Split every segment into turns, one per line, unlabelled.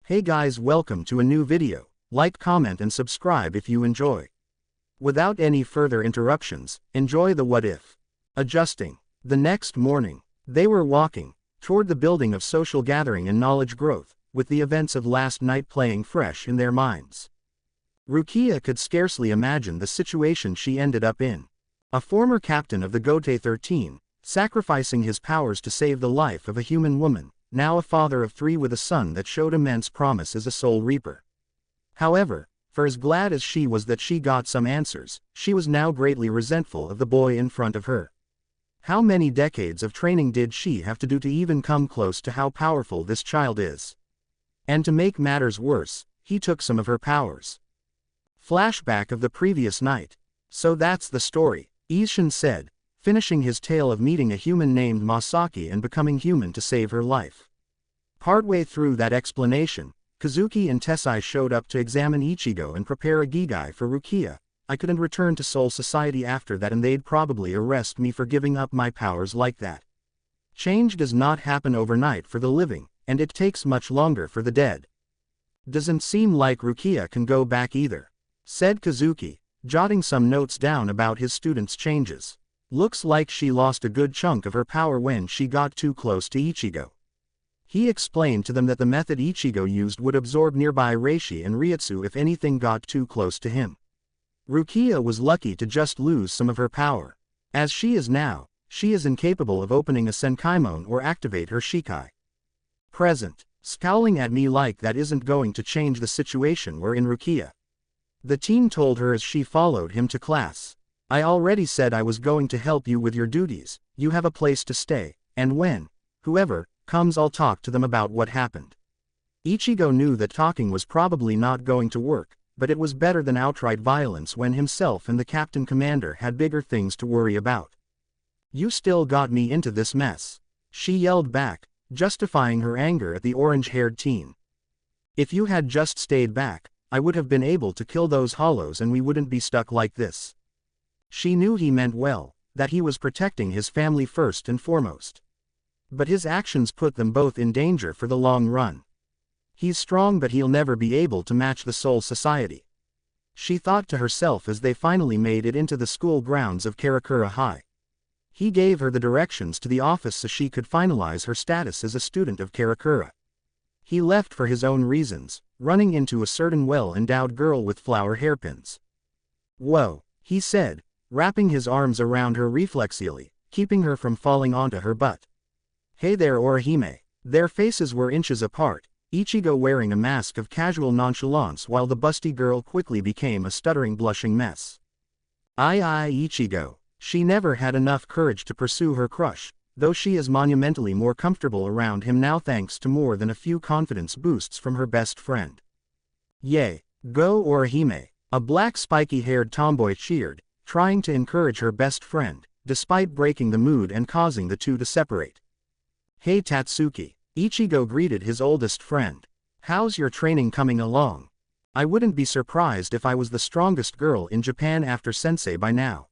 Hey guys, welcome to a new video. Like, comment and subscribe if you enjoy. Without any further interruptions, enjoy the what if. Adjusting. The next morning, they were walking toward the building of social gathering and knowledge growth, with the events of last night playing fresh in their minds. Rukia could scarcely imagine the situation she ended up in. A former captain of the Gote 13, sacrificing his powers to save the life of a human woman, now a father of 3 with a son that showed immense promise as a soul reaper. However, for as glad as she was that she got some answers, she was now greatly resentful of the boy in front of her. How many decades of training did she have to do to even come close to how powerful this child is? And to make matters worse, he took some of her powers. Flashback of the previous night. So that's the story, Ishin said, finishing his tale of meeting a human named Masaki and becoming human to save her life. Partway through that explanation, Kazuki and Tessai showed up to examine Ichigo and prepare a gigai for Rukia. I couldn't return to Soul Society after that and they'd probably arrest me for giving up my powers like that. Change does not happen overnight for the living, and it takes much longer for the dead. Doesn't seem like Rukia can go back either, said Kazuki, jotting some notes down about his students' changes. Looks like she lost a good chunk of her power when she got too close to Ichigo. He explained to them that the method Ichigo used would absorb nearby Reishi and Ryutsu if anything got too close to him. Rukia was lucky to just lose some of her power. As she is now, she is incapable of opening a Senkaimon or activate her Shikai. Present, scowling at me like that isn't going to change the situation we're in, Rukia. The teen told her as she followed him to class. I already said I was going to help you with your duties, you have a place to stay, and when whoever comes I'll talk to them about what happened. Ichigo knew that talking was probably not going to work, but it was better than outright violence when himself and the captain commander had bigger things to worry about. You still got me into this mess, she yelled back, justifying her anger at the orange-haired teen. If you had just stayed back, I would have been able to kill those hollows and we wouldn't be stuck like this. She knew he meant well, that he was protecting his family first and foremost. But his actions put them both in danger for the long run. He's strong but he'll never be able to match the Soul Society, she thought to herself as they finally made it into the school grounds of Karakura High. He gave her the directions to the office so she could finalize her status as a student of Karakura. He left for his own reasons, running into a certain well-endowed girl with flower hairpins. Whoa, he said, wrapping his arms around her reflexively, keeping her from falling onto her butt. Hey there, Orihime. Their faces were inches apart, Ichigo wearing a mask of casual nonchalance while the busty girl quickly became a stuttering blushing mess. Ichigo. She never had enough courage to pursue her crush, though she is monumentally more comfortable around him now thanks to more than a few confidence boosts from her best friend. Yay, go Orihime, a black spiky-haired tomboy cheered, trying to encourage her best friend, despite breaking the mood and causing the two to separate. Hey Tatsuki, Ichigo greeted his oldest friend. How's your training coming along? I wouldn't be surprised if I was the strongest girl in Japan after sensei by now.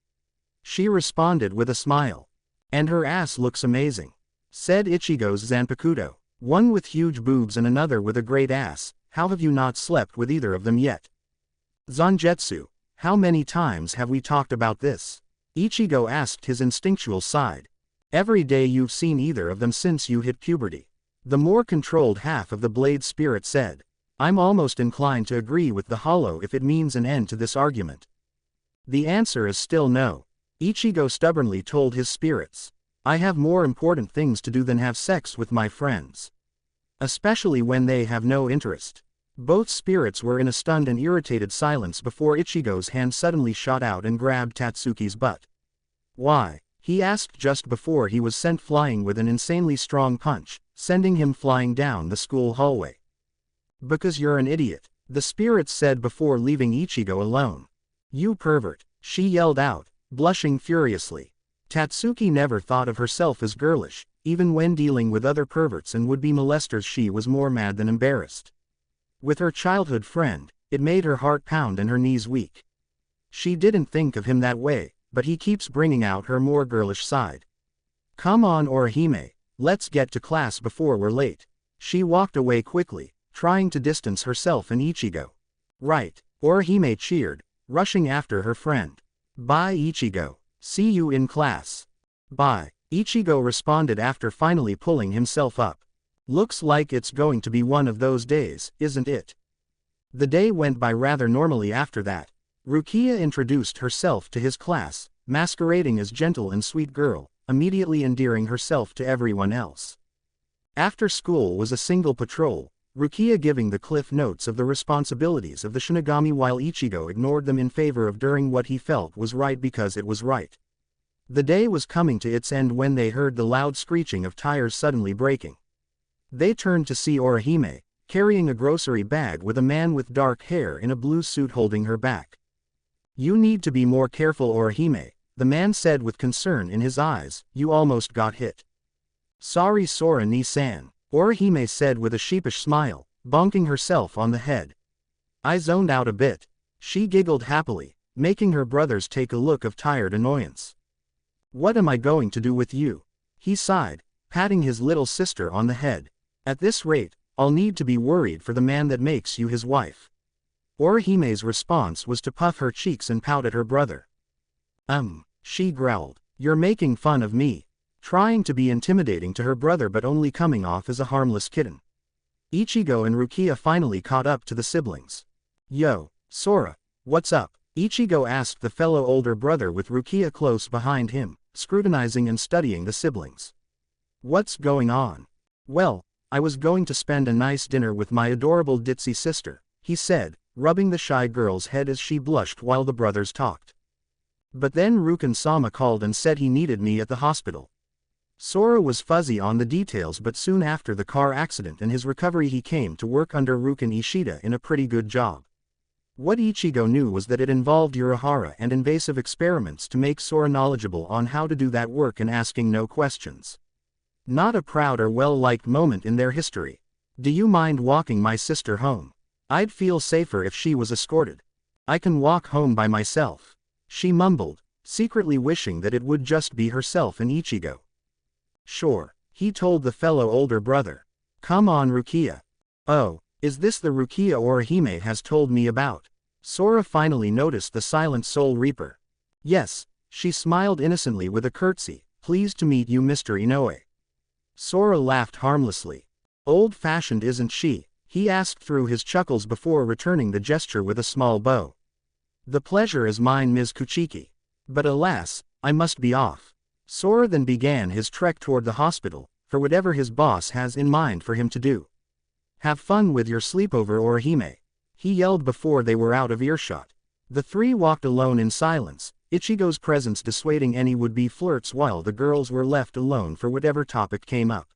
She responded with a smile. And her ass looks amazing, said Ichigo's Zanpakuto. One with huge boobs and another with a great ass, how have you not slept with either of them yet? Zanjetsu, how many times have we talked about this? Ichigo asked his instinctual side. Every day you've seen either of them since you hit puberty. The more controlled half of the blade spirit said. I'm almost inclined to agree with the hollow if it means an end to this argument. The answer is still no. Ichigo stubbornly told his spirits. I have more important things to do than have sex with my friends. Especially when they have no interest. Both spirits were in a stunned and irritated silence before Ichigo's hand suddenly shot out and grabbed Tatsuki's butt. Why? He asked just before he was sent flying with an insanely strong punch, sending him flying down the school hallway. Because you're an idiot, the spirits said before leaving Ichigo alone. You pervert, she yelled out, blushing furiously. Tatsuki never thought of herself as girlish, even when dealing with other perverts and would-be molesters. She was more mad than embarrassed. With her childhood friend, it made her heart pound and her knees weak. She didn't think of him that way, but he keeps bringing out her more girlish side. Come on Orihime, let's get to class before we're late. She walked away quickly, trying to distance herself and Ichigo. Right, Orihime cheered, rushing after her friend. Bye Ichigo. See you in class. Bye. Ichigo responded after finally pulling himself up. Looks like it's going to be one of those days, isn't it? The day went by rather normally after that. Rukia introduced herself to his class, masquerading as gentle and sweet girl, immediately endearing herself to everyone else. After school was a single patrol, Rukia giving the cliff notes of the responsibilities of the Shinigami while Ichigo ignored them in favor of doing what he felt was right because it was right. The day was coming to its end when they heard the loud screeching of tires suddenly braking. They turned to see Orihime, carrying a grocery bag with a man with dark hair in a blue suit holding her back. You need to be more careful Orihime, the man said with concern in his eyes, you almost got hit. Sorry Sora ni-san, Orihime said with a sheepish smile, bonking herself on the head. I zoned out a bit. She giggled happily, making her brothers take a look of tired annoyance. What am I going to do with you? He sighed, patting his little sister on the head. At this rate, I'll need to be worried for the man that makes you his wife. Orihime's response was to puff her cheeks and pout at her brother. She growled. You're making fun of me. Trying to be intimidating to her brother but only coming off as a harmless kitten. Ichigo and Rukia finally caught up to the siblings. Yo, Sora, what's up? Ichigo asked the fellow older brother with Rukia close behind him, scrutinizing and studying the siblings. What's going on? Well, I was going to spend a nice dinner with my adorable ditzy sister, he said, rubbing the shy girl's head as she blushed while the brothers talked. But then Rukin-sama called and said he needed me at the hospital. Sora was fuzzy on the details but soon after the car accident and his recovery he came to work under Rukin Ishida in a pretty good job. What Ichigo knew was that it involved Urahara and invasive experiments to make Sora knowledgeable on how to do that work and asking no questions. Not a proud or well-liked moment in their history. Do you mind walking my sister home? I'd feel safer if she was escorted. I can walk home by myself. She mumbled, secretly wishing that it would just be herself and Ichigo. Sure, he told the fellow older brother. Come on Rukia. Oh, is this the Rukia Orihime has told me about? Sora finally noticed the silent Soul Reaper. Yes, she smiled innocently with a curtsy, pleased to meet you Mr. Inoue. Sora laughed harmlessly. Old-fashioned isn't she? He asked through his chuckles before returning the gesture with a small bow. The pleasure is mine Ms. Kuchiki. But alas, I must be off. Sora then began his trek toward the hospital, for whatever his boss has in mind for him to do. Have fun with your sleepover Orihime, he yelled before they were out of earshot. The three walked alone in silence, Ichigo's presence dissuading any would-be flirts while the girls were left alone for whatever topic came up.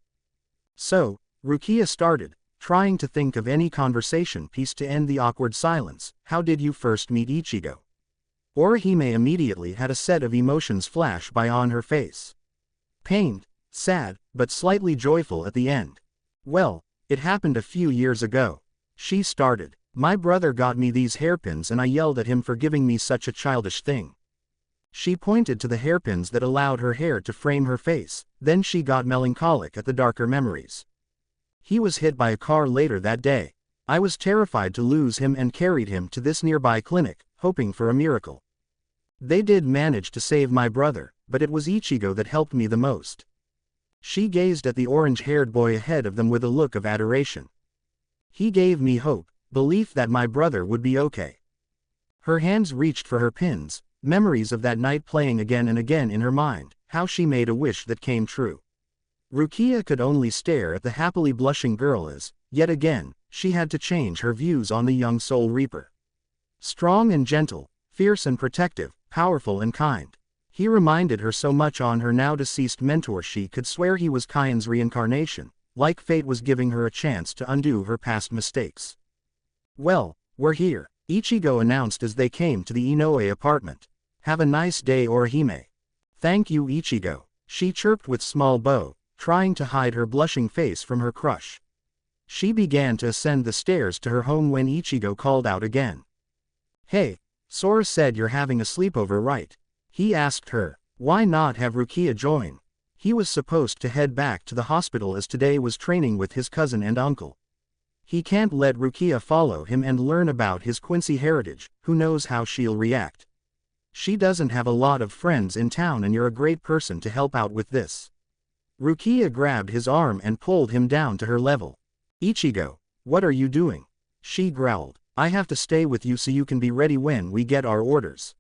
So, Rukia started, trying to think of any conversation piece to end the awkward silence. How did you first meet Ichigo? Orihime immediately had a set of emotions flash by on her face. Pained, sad, but slightly joyful at the end. Well, it happened a few years ago. She started. My brother got me these hairpins and I yelled at him for giving me such a childish thing. She pointed to the hairpins that allowed her hair to frame her face, then she got melancholic at the darker memories. He was hit by a car later that day. I was terrified to lose him and carried him to this nearby clinic, hoping for a miracle. They did manage to save my brother, but it was Ichigo that helped me the most. She gazed at the orange-haired boy ahead of them with a look of adoration. He gave me hope, belief that my brother would be okay. Her hands reached for her pins, memories of that night playing again and again in her mind, how she made a wish that came true. Rukia could only stare at the happily blushing girl as, yet again, she had to change her views on the young Soul Reaper. Strong and gentle, fierce and protective, powerful and kind. He reminded her so much on her now-deceased mentor she could swear he was Kaien's reincarnation, like fate was giving her a chance to undo her past mistakes. Well, we're here, Ichigo announced as they came to the Inoue apartment. Have a nice day Orihime. Thank you Ichigo, she chirped with small bow, trying to hide her blushing face from her crush. She began to ascend the stairs to her home when Ichigo called out again. Hey, Sora said you're having a sleepover right? He asked her. Why not have Rukia join? He was supposed to head back to the hospital as today was training with his cousin and uncle. He can't let Rukia follow him and learn about his Quincy heritage, who knows how she'll react. She doesn't have a lot of friends in town and you're a great person to help out with this. Rukia grabbed his arm and pulled him down to her level. Ichigo, what are you doing? She growled. I have to stay with you so you can be ready when we get our orders.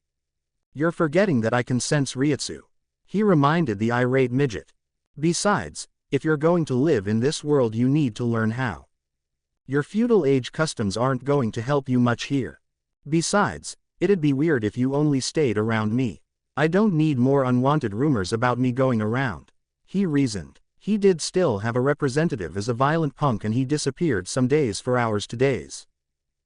You're forgetting that I can sense Ryutsu. He reminded the irate midget. Besides, if you're going to live in this world you need to learn how. Your feudal age customs aren't going to help you much here. Besides, it'd be weird if you only stayed around me. I don't need more unwanted rumors about me going around. He reasoned. He did still have a representative as a violent punk and he disappeared some days for hours to days.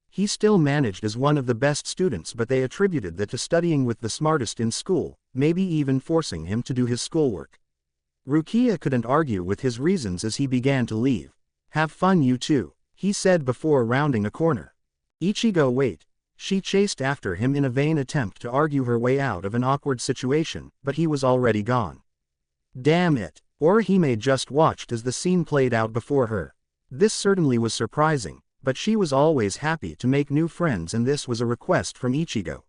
He still managed as one of the best students but they attributed that to studying with the smartest in school, maybe even forcing him to do his schoolwork. Rukia couldn't argue with his reasons as he began to leave. Have fun you too, he said before rounding a corner. Ichigo wait. She chased after him in a vain attempt to argue her way out of an awkward situation, but he was already gone. Damn it, Orihime just watched as the scene played out before her. This certainly was surprising, but she was always happy to make new friends and this was a request from Ichigo.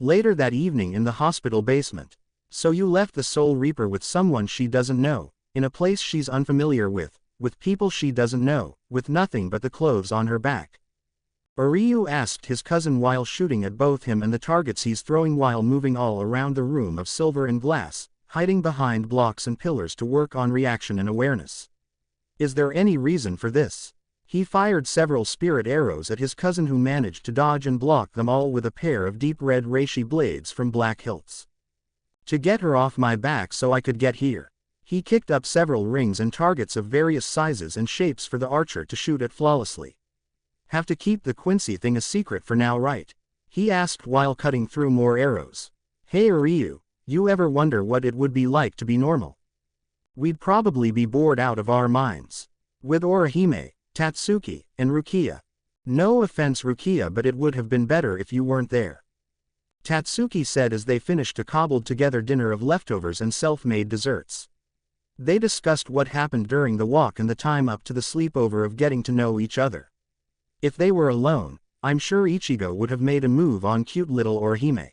Later that evening in the hospital basement. So you left the Soul Reaper with someone she doesn't know, in a place she's unfamiliar with people she doesn't know, with nothing but the clothes on her back. Oryu asked his cousin while shooting at both him and the targets he's throwing while moving all around the room of silver and glass, hiding behind blocks and pillars to work on reaction and awareness. Is there any reason for this? He fired several spirit arrows at his cousin who managed to dodge and block them all with a pair of deep red reishi blades from black hilts. To get her off my back so I could get here. He kicked up several rings and targets of various sizes and shapes for the archer to shoot at flawlessly. Have to keep the Quincy thing a secret for now, right? He asked while cutting through more arrows. Hey Ryu, you ever wonder what it would be like to be normal? We'd probably be bored out of our minds. With Orihime, Tatsuki, and Rukia. No offense Rukia, but it would have been better if you weren't there. Tatsuki said as they finished a cobbled together dinner of leftovers and self-made desserts. They discussed what happened during the walk and the time up to the sleepover of getting to know each other. If they were alone, I'm sure Ichigo would have made a move on cute little Orihime.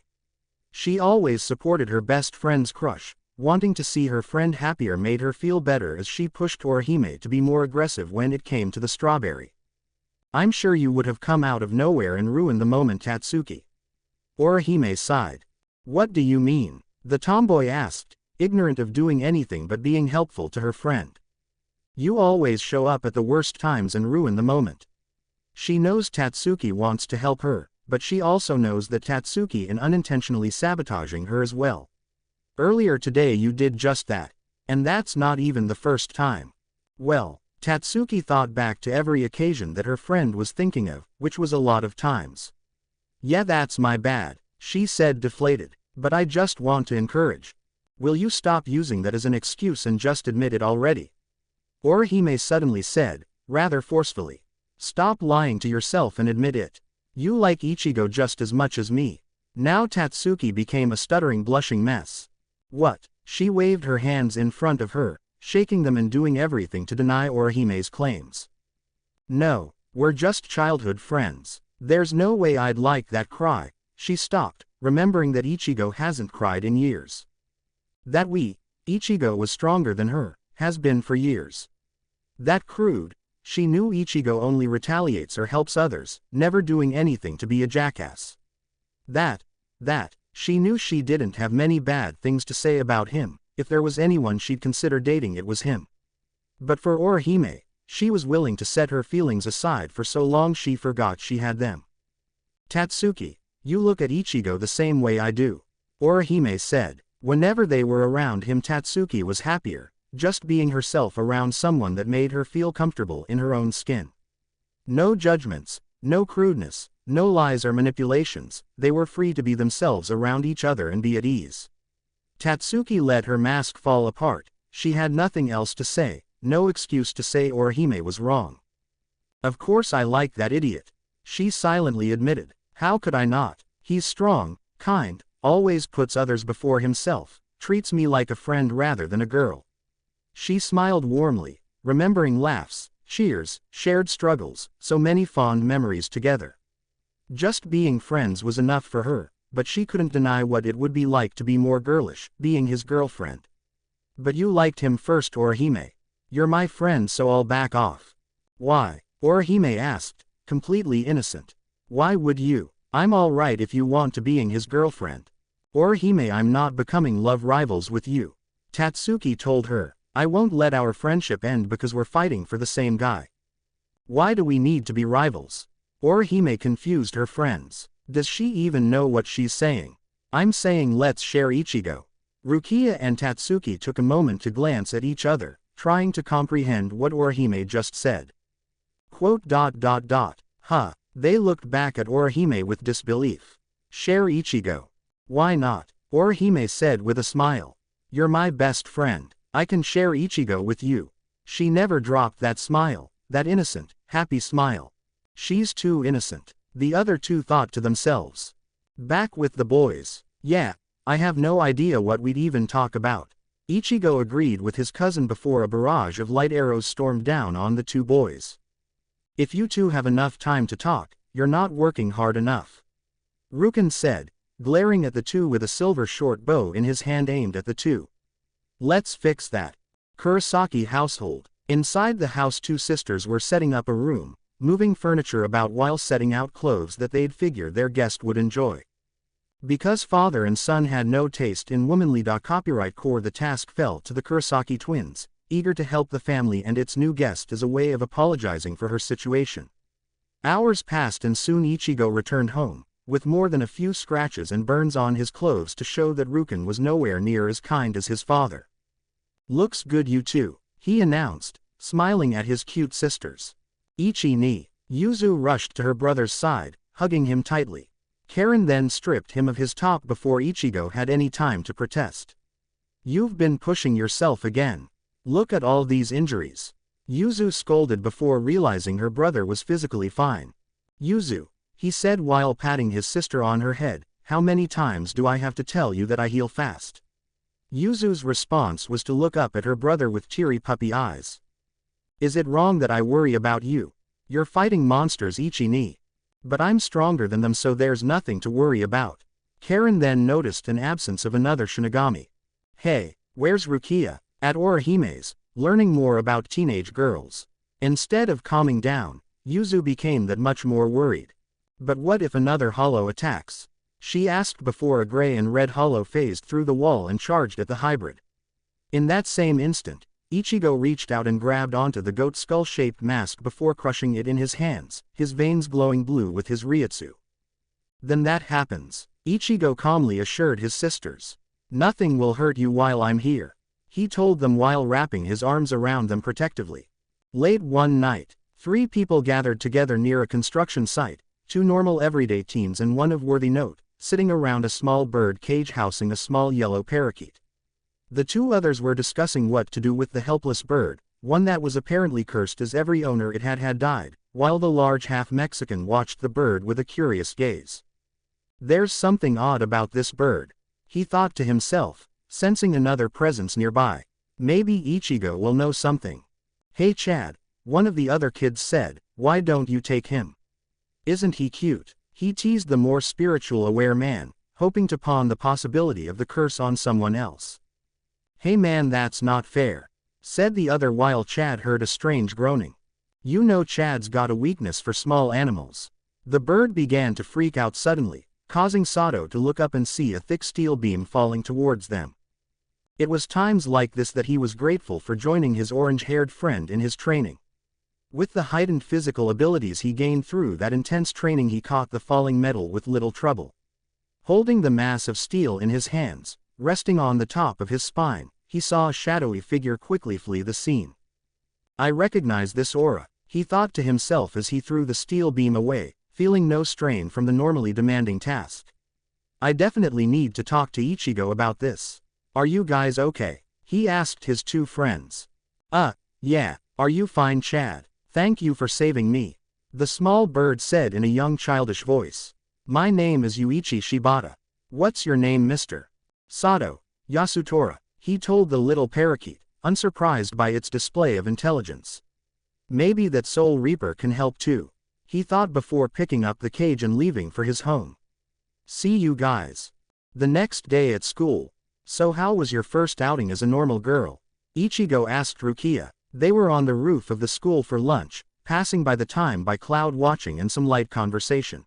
She always supported her best friend's crush, wanting to see her friend happier made her feel better as she pushed Orihime to be more aggressive when it came to the strawberry. I'm sure you would have come out of nowhere and ruined the moment Tatsuki. Orihime sighed. What do you mean? The tomboy asked, ignorant of doing anything but being helpful to her friend. You always show up at the worst times and ruin the moment. She knows Tatsuki wants to help her, but she also knows that Tatsuki is unintentionally sabotaging her as well. Earlier today you did just that, and that's not even the first time. Well, Tatsuki thought back to every occasion that her friend was thinking of, which was a lot of times. Yeah, that's my bad, she said deflated, but I just want to encourage. Will you stop using that as an excuse and just admit it already? Orihime suddenly said, rather forcefully. Stop lying to yourself and admit it. You like Ichigo just as much as me. Now Tatsuki became a stuttering blushing mess. What? She waved her hands in front of her, shaking them and doing everything to deny Orihime's claims. No, we're just childhood friends. There's no way I'd like that cry. She stopped, remembering that Ichigo hasn't cried in years. That Ichigo was stronger than her, has been for years. That crude. She knew Ichigo only retaliates or helps others, never doing anything to be a jackass. That, she knew she didn't have many bad things to say about him. If there was anyone she'd consider dating it was him. But for Orihime, she was willing to set her feelings aside for so long she forgot she had them. Tatsuki, you look at Ichigo the same way I do. Orihime said. Whenever they were around him Tatsuki was happier, just being herself around someone that made her feel comfortable in her own skin. No judgments, no crudeness, no lies or manipulations, they were free to be themselves around each other and be at ease. Tatsuki let her mask fall apart, she had nothing else to say, no excuse to say Orihime was wrong. Of course I like that idiot, she silently admitted. How could I not? He's strong, kind, always puts others before himself, treats me like a friend rather than a girl. She smiled warmly, remembering laughs Cheers, shared struggles, so many fond memories together. Just being friends was enough for her, but she couldn't deny what it would be like to be more girlish, being his girlfriend. But you liked him first, Orihime. You're my friend, so I'll back off. Why? Orihime asked, completely innocent. Why would you? I'm alright if you want to being his girlfriend. Orihime, I'm not becoming love rivals with you. Tatsuki told her. I won't let our friendship end because we're fighting for the same guy. Why do we need to be rivals? Orihime confused her friends. Does she even know what she's saying? I'm saying let's share Ichigo. Rukia and Tatsuki took a moment to glance at each other, trying to comprehend what Orihime just said. Quote. Huh. They looked back at Orihime with disbelief. Share Ichigo. Why not? Orihime said with a smile. You're my best friend. I can share Ichigo with you. She never dropped that smile, that innocent, happy smile. She's too innocent, the other two thought to themselves. Back with the boys. Yeah, I have no idea what we'd even talk about. Ichigo agreed with his cousin before a barrage of light arrows stormed down on the two boys. If you two have enough time to talk, you're not working hard enough. Rukin said, glaring at the two with a silver short bow in his hand aimed at the two. Let's fix that. Kurosaki household. Inside the house, two sisters were setting up a room, moving furniture about while setting out clothes that they'd figure their guest would enjoy. Because father and son had no taste in womanly copyright core, the task fell to the Kurosaki twins, eager to help the family and its new guest as a way of apologizing for her situation. Hours passed and soon Ichigo returned home, with more than a few scratches and burns on his clothes to show that Rukin was nowhere near as kind as his father. Looks good, you two, he announced, smiling at his cute sisters. Ichi ni. Yuzu rushed to her brother's side, hugging him tightly. Karen then stripped him of his top before Ichigo had any time to protest. You've been pushing yourself again. Look at all these injuries. Yuzu scolded before realizing her brother was physically fine. Yuzu, he said while patting his sister on her head, how many times do I have to tell you that I heal fast? Yuzu's response was to look up at her brother with teary puppy eyes. Is it wrong that I worry about you? You're fighting monsters, Ichi ni. But I'm stronger than them, so there's nothing to worry about. Karen then noticed an absence of another Shinigami. Hey, where's Rukia? At Orihime's, learning more about teenage girls. Instead of calming down, Yuzu became that much more worried. But what if another hollow attacks? She asked before a gray and red hollow phased through the wall and charged at the hybrid. In that same instant, Ichigo reached out and grabbed onto the goat skull-shaped mask before crushing it in his hands, his veins glowing blue with his Ryutsu. Then that happens, Ichigo calmly assured his sisters. Nothing will hurt you while I'm here, he told them while wrapping his arms around them protectively. Late one night, three people gathered together near a construction site, two normal everyday teens and one of worthy note, sitting around a small bird cage housing a small yellow parakeet. The two others were discussing what to do with the helpless bird, one that was apparently cursed as every owner it had died, while the large half-Mexican watched the bird with a curious gaze. There's something odd about this bird, he thought to himself, sensing another presence nearby. Maybe Ichigo will know something. Hey Chad, one of the other kids said, why don't you take him? Isn't he cute? He teased the more spiritual aware man, hoping to pawn the possibility of the curse on someone else. Hey man, that's not fair, said the other while Chad heard a strange groaning. You know Chad's got a weakness for small animals. The bird began to freak out suddenly, causing Sato to look up and see a thick steel beam falling towards them. It was times like this that he was grateful for joining his orange-haired friend in his training. With the heightened physical abilities he gained through that intense training, he caught the falling metal with little trouble. Holding the mass of steel in his hands, resting on the top of his spine, he saw a shadowy figure quickly flee the scene. I recognize this aura, he thought to himself as he threw the steel beam away, feeling no strain from the normally demanding task. I definitely need to talk to Ichigo about this. Are you guys okay? He asked his two friends. Yeah, are you fine, Chad? Thank you for saving me, the small bird said in a young childish voice. My name is Yuichi Shibata. What's your name, Mr. Sato? Yasutora, he told the little parakeet, unsurprised by its display of intelligence. Maybe that Soul Reaper can help too, he thought before picking up the cage and leaving for his home. See you guys. The next day at school. So how was your first outing as a normal girl? Ichigo asked Rukia. They were on the roof of the school for lunch, passing by the time by cloud watching and some light conversation.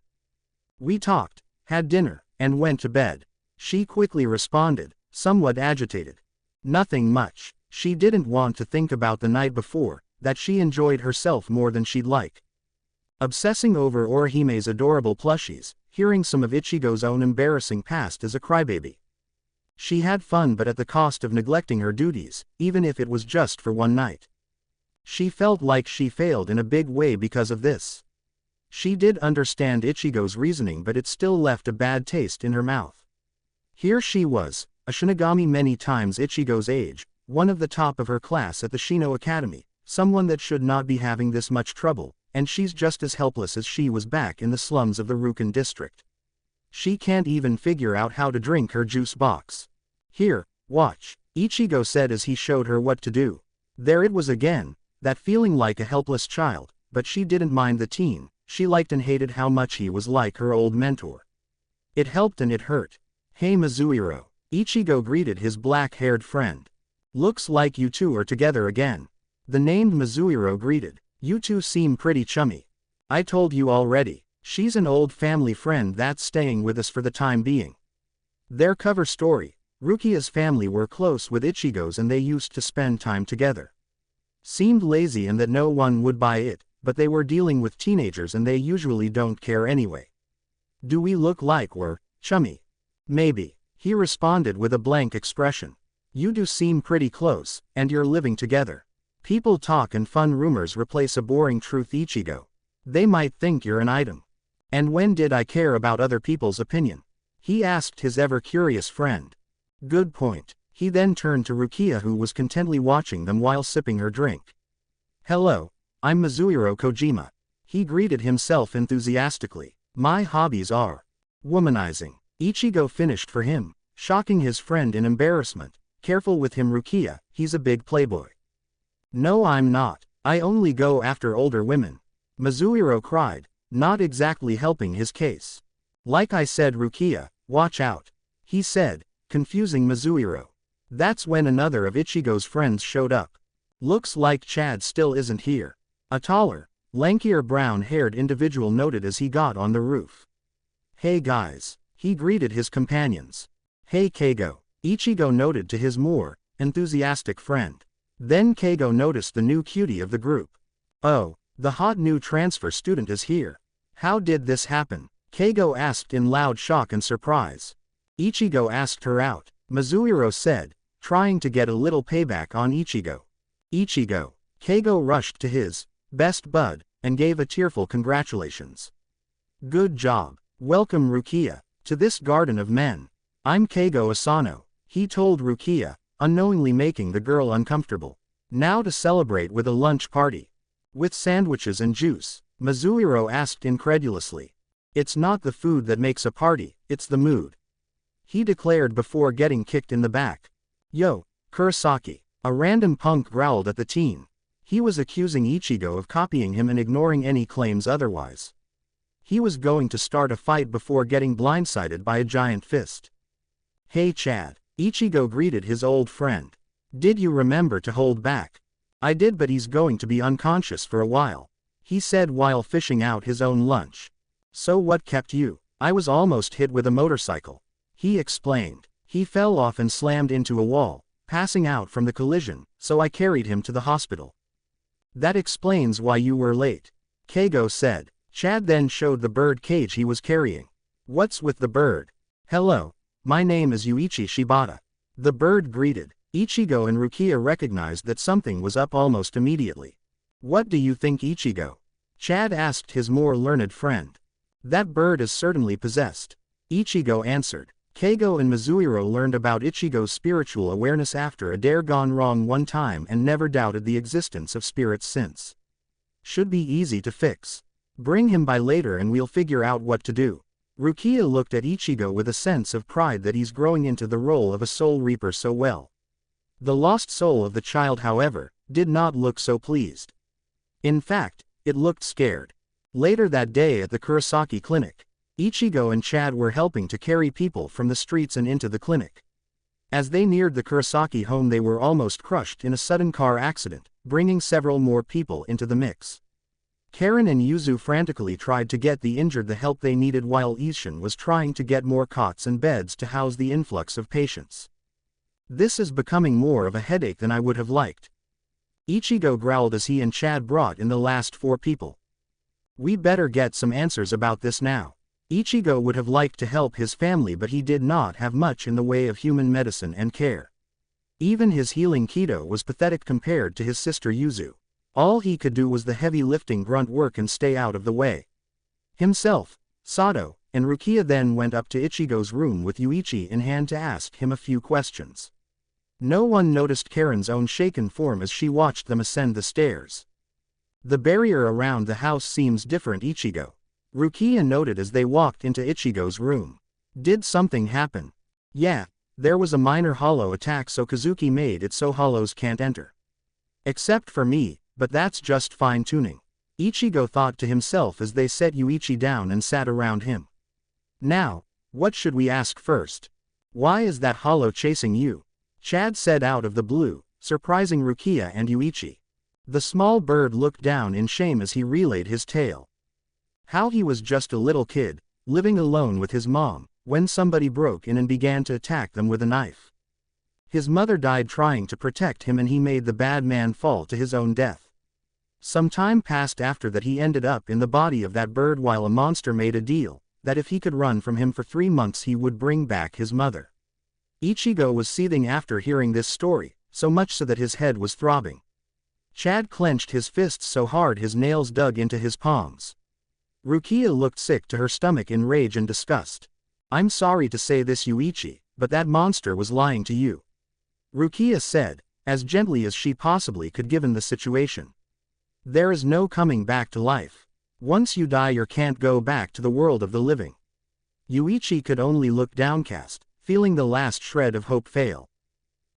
We talked, had dinner, and went to bed. She quickly responded, somewhat agitated. Nothing much. She didn't want to think about the night before, that she enjoyed herself more than she'd like. Obsessing over Orihime's adorable plushies, hearing some of Ichigo's own embarrassing past as a crybaby. She had fun but at the cost of neglecting her duties, even if it was just for one night. She felt like she failed in a big way because of this. She did understand Ichigo's reasoning but it still left a bad taste in her mouth. Here she was, a Shinigami many times Ichigo's age, one of the top of her class at the Shino Academy, someone that should not be having this much trouble, and she's just as helpless as she was back in the slums of the Rukan district. She can't even figure out how to drink her juice box. Here, watch, Ichigo said as he showed her what to do. There it was again, that feeling like a helpless child, but she didn't mind the teen, she liked and hated how much he was like her old mentor. It helped and it hurt. Hey Mizuhiro, Ichigo greeted his black-haired friend. Looks like you two are together again. The named Mizuhiro greeted. You two seem pretty chummy. I told you already, she's an old family friend that's staying with us for the time being. Their cover story, Rukia's family were close with Ichigo's and they used to spend time together. Seemed lazy and that no one would buy it, but they were dealing with teenagers and they usually don't care anyway. Do we look like we're chummy? Maybe, he responded with a blank expression. You do seem pretty close, and you're living together. People talk and fun rumors replace a boring truth Ichigo. They might think you're an item. And when did I care about other people's opinion? He asked his ever-curious friend. Good point. He then turned to Rukia who was contentedly watching them while sipping her drink. Hello, I'm Mizuhiro Kojima. He greeted himself enthusiastically. My hobbies are womanizing. Ichigo finished for him, shocking his friend in embarrassment. Careful with him Rukia, he's a big playboy. No I'm not, I only go after older women. Mizuhiro cried, not exactly helping his case. Like I said Rukia, watch out. He said, confusing Mizuhiro. That's when another of Ichigo's friends showed up. Looks like Chad still isn't here. A taller, lankier brown-haired individual noted as he got on the roof. Hey guys, he greeted his companions. Hey Keigo, Ichigo noted to his more enthusiastic friend. Then Keigo noticed the new cutie of the group. Oh, the hot new transfer student is here. How did this happen? Keigo asked in loud shock and surprise. Ichigo asked her out, Mizuhiro said, trying to get a little payback on Ichigo. Ichigo. Keigo rushed to his best bud and gave a tearful congratulations. Good job. Welcome Rukia to this garden of men. I'm Keigo Asano, he told Rukia, unknowingly making the girl uncomfortable. Now to celebrate with a lunch party. With sandwiches and juice, Mizuhiro asked incredulously. It's not the food that makes a party, it's the mood. He declared before getting kicked in the back. Yo, Kurosaki. A random punk growled at the teen. He was accusing Ichigo of copying him and ignoring any claims otherwise. He was going to start a fight before getting blindsided by a giant fist. Hey Chad. Ichigo greeted his old friend. Did you remember to hold back? I did but he's going to be unconscious for a while. He said while fishing out his own lunch. So what kept you? I was almost hit with a motorcycle. He explained. He fell off and slammed into a wall, passing out from the collision, so I carried him to the hospital. That explains why you were late. Keigo said. Chad then showed the bird cage he was carrying. What's with the bird? Hello. My name is Yuichi Shibata. The bird greeted. Ichigo and Rukia recognized that something was up almost immediately. What do you think Ichigo? Chad asked his more learned friend. That bird is certainly possessed. Ichigo answered. Keigo and Mizuhiro learned about Ichigo's spiritual awareness after a dare gone wrong one time and never doubted the existence of spirits since. Should be easy to fix. Bring him by later and we'll figure out what to do. Rukia looked at Ichigo with a sense of pride that he's growing into the role of a soul reaper so well. The lost soul of the child however, did not look so pleased. In fact, it looked scared. Later that day at the Kurosaki clinic, Ichigo and Chad were helping to carry people from the streets and into the clinic. As they neared the Kurosaki home, they were almost crushed in a sudden car accident, bringing several more people into the mix. Karen and Yuzu frantically tried to get the injured the help they needed, while Ishin was trying to get more cots and beds to house the influx of patients. "This is becoming more of a headache than I would have liked," Ichigo growled as he and Chad brought in the last 4 people. "We better get some answers about this now." Ichigo would have liked to help his family, but he did not have much in the way of human medicine and care. Even his healing Kido was pathetic compared to his sister Yuzu. All he could do was the heavy lifting grunt work and stay out of the way. Himself, Sato, and Rukia then went up to Ichigo's room with Yuichi in hand to ask him a few questions. No one noticed Karen's own shaken form as she watched them ascend the stairs. "The barrier around the house seems different, Ichigo," Rukia noted as they walked into Ichigo's room. "Did something happen?" "Yeah, there was a minor hollow attack, so Kazuki made it so hollows can't enter. Except for me, but that's just fine-tuning," Ichigo thought to himself as they set Yuichi down and sat around him. "Now, what should we ask first? Why is that hollow chasing you?" Chad said out of the blue, surprising Rukia and Yuichi. The small bird looked down in shame as he relayed his tale. How he was just a little kid, living alone with his mom, when somebody broke in and began to attack them with a knife. His mother died trying to protect him and he made the bad man fall to his own death. Some time passed after that, he ended up in the body of that bird while a monster made a deal, that if he could run from him for 3 months he would bring back his mother. Ichigo was seething after hearing this story, so much so that his head was throbbing. Chad clenched his fists so hard his nails dug into his palms. Rukia looked sick to her stomach in rage and disgust. "I'm sorry to say this, Yuichi, but that monster was lying to you," Rukia said, as gently as she possibly could given the situation. "There is no coming back to life. Once you die you can't go back to the world of the living." Yuichi could only look downcast, feeling the last shred of hope fail.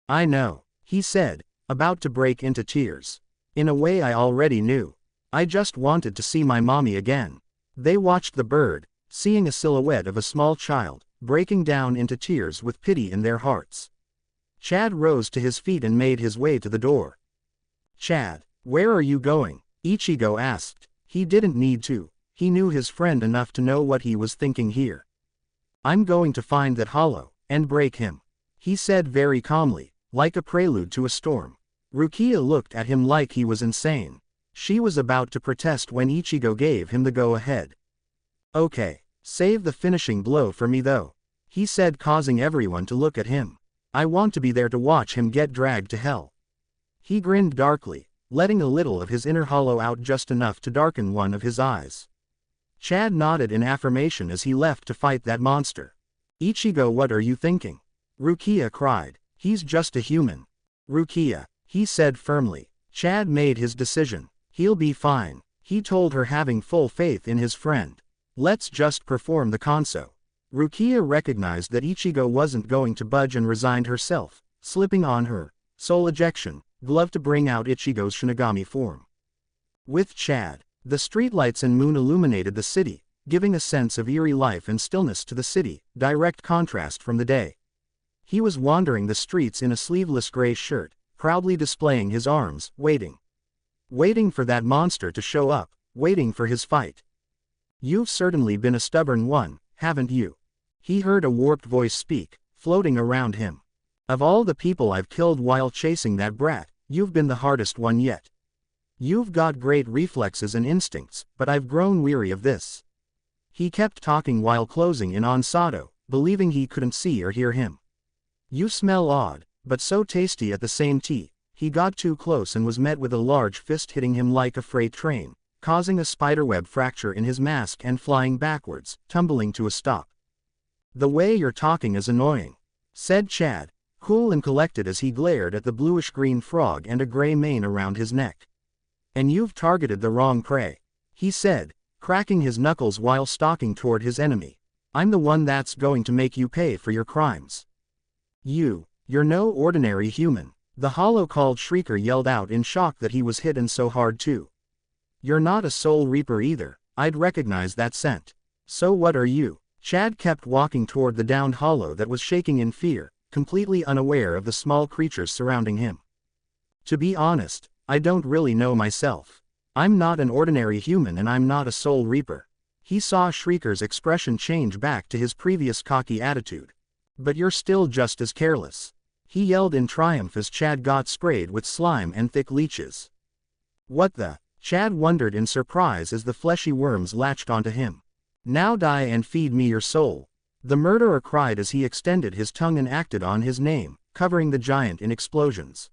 "I know," he said, about to break into tears. "In a way I already knew. I just wanted to see my mommy again." They watched the bird, seeing a silhouette of a small child, breaking down into tears with pity in their hearts. Chad rose to his feet and made his way to the door. "Chad, where are you going?" Ichigo asked. He didn't need to. He knew his friend enough to know what he was thinking here. "I'm going to find that hollow, and break him," he said very calmly, like a prelude to a storm. Rukia looked at him like he was insane. She was about to protest when Ichigo gave him the go-ahead. "Okay, save the finishing blow for me though," he said, causing everyone to look at him. "I want to be there to watch him get dragged to hell." He grinned darkly, letting a little of his inner hollow out just enough to darken one of his eyes. Chad nodded in affirmation as he left to fight that monster. "Ichigo, what are you thinking?" Rukia cried. "He's just a human." "Rukia," he said firmly. Chad made his decision. "He'll be fine," he told her, having full faith in his friend. "Let's just perform the kanso." Rukia recognized that Ichigo wasn't going to budge and resigned herself, slipping on her soul ejection glove to bring out Ichigo's Shinigami form. With Chad, the streetlights and moon illuminated the city, giving a sense of eerie life and stillness to the city, direct contrast from the day. He was wandering the streets in a sleeveless gray shirt, proudly displaying his arms, waiting. Waiting for that monster to show up, waiting for his fight. "You've certainly been a stubborn one, haven't you?" He heard a warped voice speak, floating around him. "Of all the people I've killed while chasing that brat, you've been the hardest one yet. You've got great reflexes and instincts, but I've grown weary of this." He kept talking while closing in on Sato, believing he couldn't see or hear him. "You smell odd, but so tasty at the same time." He got too close and was met with a large fist hitting him like a freight train, causing a spiderweb fracture in his mask and flying backwards, tumbling to a stop. "The way you're talking is annoying," said Chad, cool and collected as he glared at the bluish-green frog and a gray mane around his neck. "And you've targeted the wrong prey," he said, cracking his knuckles while stalking toward his enemy. "I'm the one that's going to make you pay for your crimes." You're no ordinary human," the hollow-called Shrieker yelled out in shock that he was hit and so hard too. You're not a soul reaper either, I'd recognize that scent. So what are you? Chad kept walking toward the downed hollow that was shaking in fear, completely unaware of the small creatures surrounding him. To be honest, I don't really know myself. I'm not an ordinary human and I'm not a soul reaper. He saw Shrieker's expression change back to his previous cocky attitude. But you're still just as careless. He yelled in triumph as Chad got sprayed with slime and thick leeches. What the? Chad wondered in surprise as the fleshy worms latched onto him. Now die and feed me your soul. The murderer cried as he extended his tongue and acted on his name, covering the giant in explosions.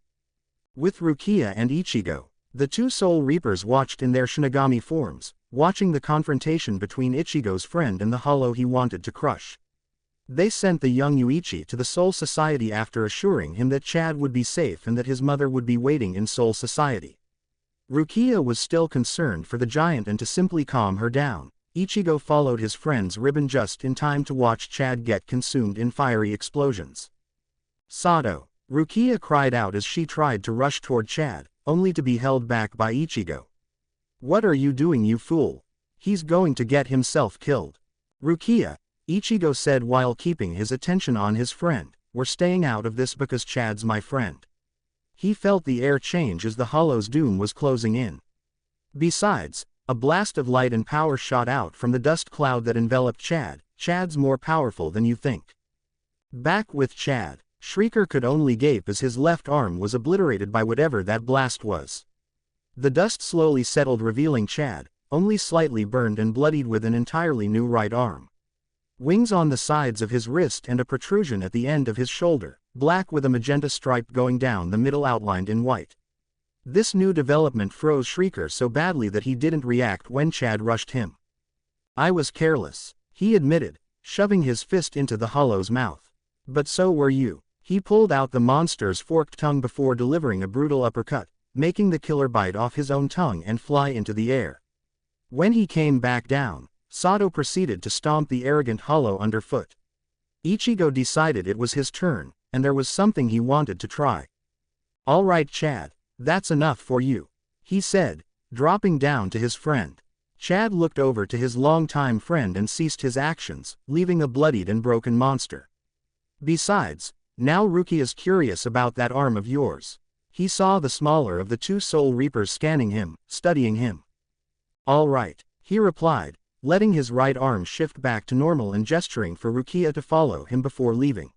With Rukia and Ichigo, the two soul reapers watched in their Shinigami forms, watching the confrontation between Ichigo's friend and the hollow he wanted to crush. They sent the young Yuichi to the Soul Society after assuring him that Chad would be safe and that his mother would be waiting in Soul Society. Rukia was still concerned for the giant and to simply calm her down, Ichigo followed his friend's ribbon just in time to watch Chad get consumed in fiery explosions. Sato! Rukia cried out as she tried to rush toward Chad, only to be held back by Ichigo. What are you doing, you fool? He's going to get himself killed. Rukia, Ichigo said while keeping his attention on his friend, we're staying out of this because Chad's my friend. He felt the air change as the hollow's doom was closing in. Besides, a blast of light and power shot out from the dust cloud that enveloped Chad. Chad's more powerful than you think. Back with Chad, Shrieker could only gape as his left arm was obliterated by whatever that blast was. The dust slowly settled, revealing Chad, only slightly burned and bloodied, with an entirely new right arm. Wings on the sides of his wrist and a protrusion at the end of his shoulder, black with a magenta stripe going down the middle outlined in white. This new development froze Shrieker so badly that he didn't react when Chad rushed him. I was careless, he admitted, shoving his fist into the hollow's mouth. But so were you. He pulled out the monster's forked tongue before delivering a brutal uppercut, making the killer bite off his own tongue and fly into the air. When he came back down, Sato proceeded to stomp the arrogant hollow underfoot. Ichigo decided it was his turn, and there was something he wanted to try. All right, Chad, that's enough for you, he said, dropping down to his friend. Chad looked over to his longtime friend and ceased his actions, leaving a bloodied and broken monster. Besides, now Rukia's curious about that arm of yours. He saw the smaller of the two soul reapers scanning him, studying him. All right, he replied, letting his right arm shift back to normal and gesturing for Rukia to follow him before leaving.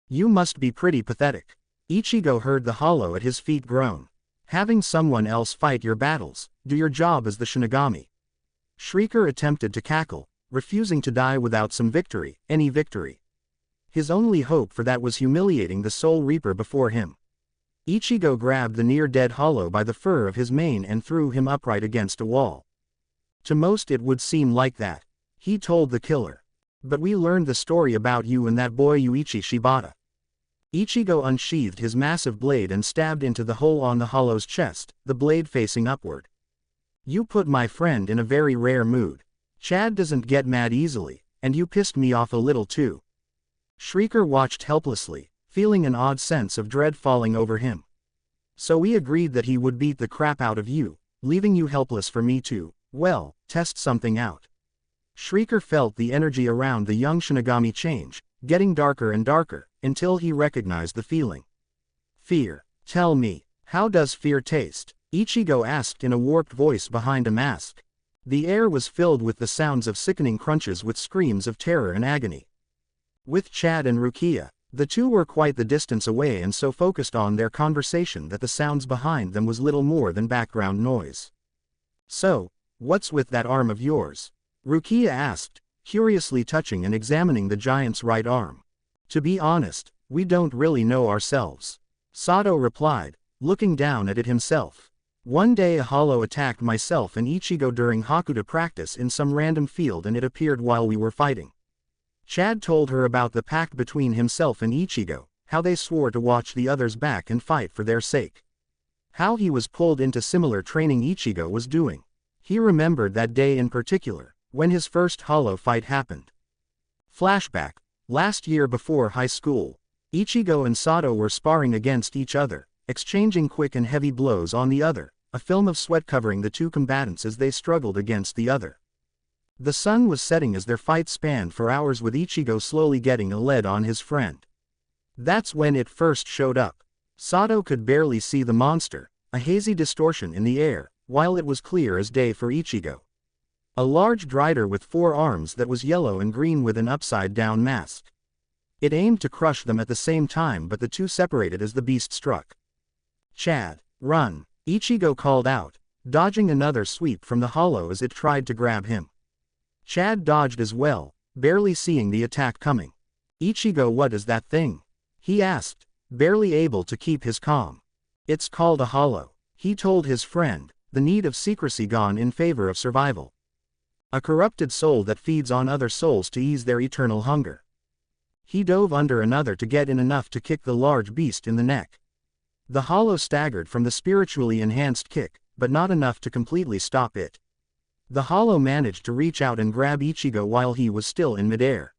You must be pretty pathetic. Ichigo heard the hollow at his feet groan. Having someone else fight your battles, do your job as the Shinigami. Shrieker attempted to cackle, refusing to die without some victory, any victory. His only hope for that was humiliating the Soul Reaper before him. Ichigo grabbed the near-dead hollow by the fur of his mane and threw him upright against a wall. To most it would seem like that, he told the killer. But we learned the story about you and that boy Yuichi Shibata. Ichigo unsheathed his massive blade and stabbed into the hole on the hollow's chest, the blade facing upward. You put my friend in a very rare mood. Chad doesn't get mad easily, and you pissed me off a little too. Shrieker watched helplessly, feeling an odd sense of dread falling over him. So we agreed that he would beat the crap out of you, leaving you helpless for me to, well, test something out. Shrieker felt the energy around the young Shinigami change, getting darker and darker, until he recognized the feeling. Fear. Tell me, how does fear taste? Ichigo asked in a warped voice behind a mask. The air was filled with the sounds of sickening crunches with screams of terror and agony. With Chad and Rukia, the two were quite the distance away and so focused on their conversation that the sounds behind them was little more than background noise. So, what's with that arm of yours? Rukia asked, curiously touching and examining the giant's right arm. To be honest, we don't really know ourselves. Sato replied, looking down at it himself. One day a hollow attacked myself and Ichigo during Hakuta practice in some random field and it appeared while we were fighting. Chad told her about the pact between himself and Ichigo, how they swore to watch the others back and fight for their sake. How he was pulled into similar training Ichigo was doing. He remembered that day in particular, when his first hollow fight happened. Flashback. Last year before high school, Ichigo and Sato were sparring against each other, exchanging quick and heavy blows on the other, a film of sweat covering the two combatants as they struggled against the other. The sun was setting as their fight spanned for hours, with Ichigo slowly getting a lead on his friend. That's when it first showed up. Sato could barely see the monster, a hazy distortion in the air, while it was clear as day for Ichigo. A large drider with 4 arms that was yellow and green with an upside-down mask. It aimed to crush them at the same time, but the two separated as the beast struck. "Chad, run!" Ichigo called out, dodging another sweep from the hollow as it tried to grab him. Chad dodged as well, barely seeing the attack coming. "Ichigo, what is that thing?" he asked, barely able to keep his calm. "It's called a hollow," he told his friend, the need of secrecy gone in favor of survival. "A corrupted soul that feeds on other souls to ease their eternal hunger." He dove under another to get in enough to kick the large beast in the neck. The hollow staggered from the spiritually enhanced kick, but not enough to completely stop it. The hollow managed to reach out and grab Ichigo while he was still in midair.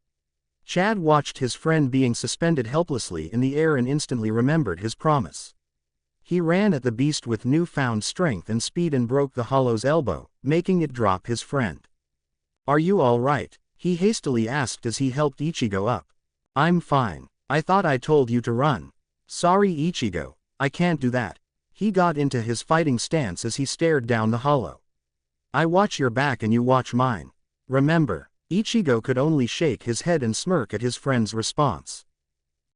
Chad watched his friend being suspended helplessly in the air and instantly remembered his promise. He ran at the beast with newfound strength and speed and broke the hollow's elbow, making it drop his friend. "Are you all right?" he hastily asked as he helped Ichigo up. "I'm fine. I thought I told you to run." "Sorry Ichigo, I can't do that." He got into his fighting stance as he stared down the hollow. "I watch your back and you watch mine. Remember." Ichigo could only shake his head and smirk at his friend's response.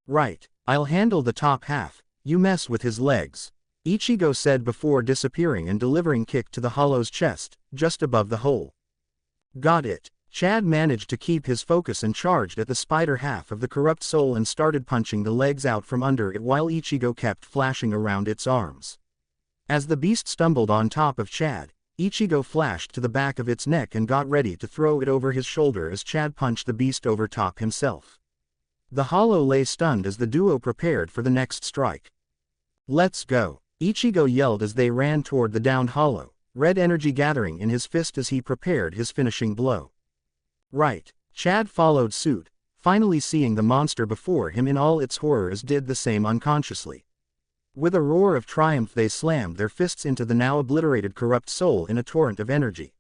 "Right, I'll handle the top half, you mess with his legs," Ichigo said before disappearing and delivering kick to the hollow's chest, just above the hole. "Got it." Chad managed to keep his focus and charged at the spider half of the corrupt soul and started punching the legs out from under it while Ichigo kept flashing around its arms. As the beast stumbled on top of Chad, Ichigo flashed to the back of its neck and got ready to throw it over his shoulder as Chad punched the beast over top himself. The hollow lay stunned as the duo prepared for the next strike. "Let's go," Ichigo yelled as they ran toward the downed hollow, red energy gathering in his fist as he prepared his finishing blow. "Right." Chad followed suit, finally seeing the monster before him in all its horror, as did the same unconsciously. With a roar of triumph they slammed their fists into the now obliterated corrupt soul in a torrent of energy.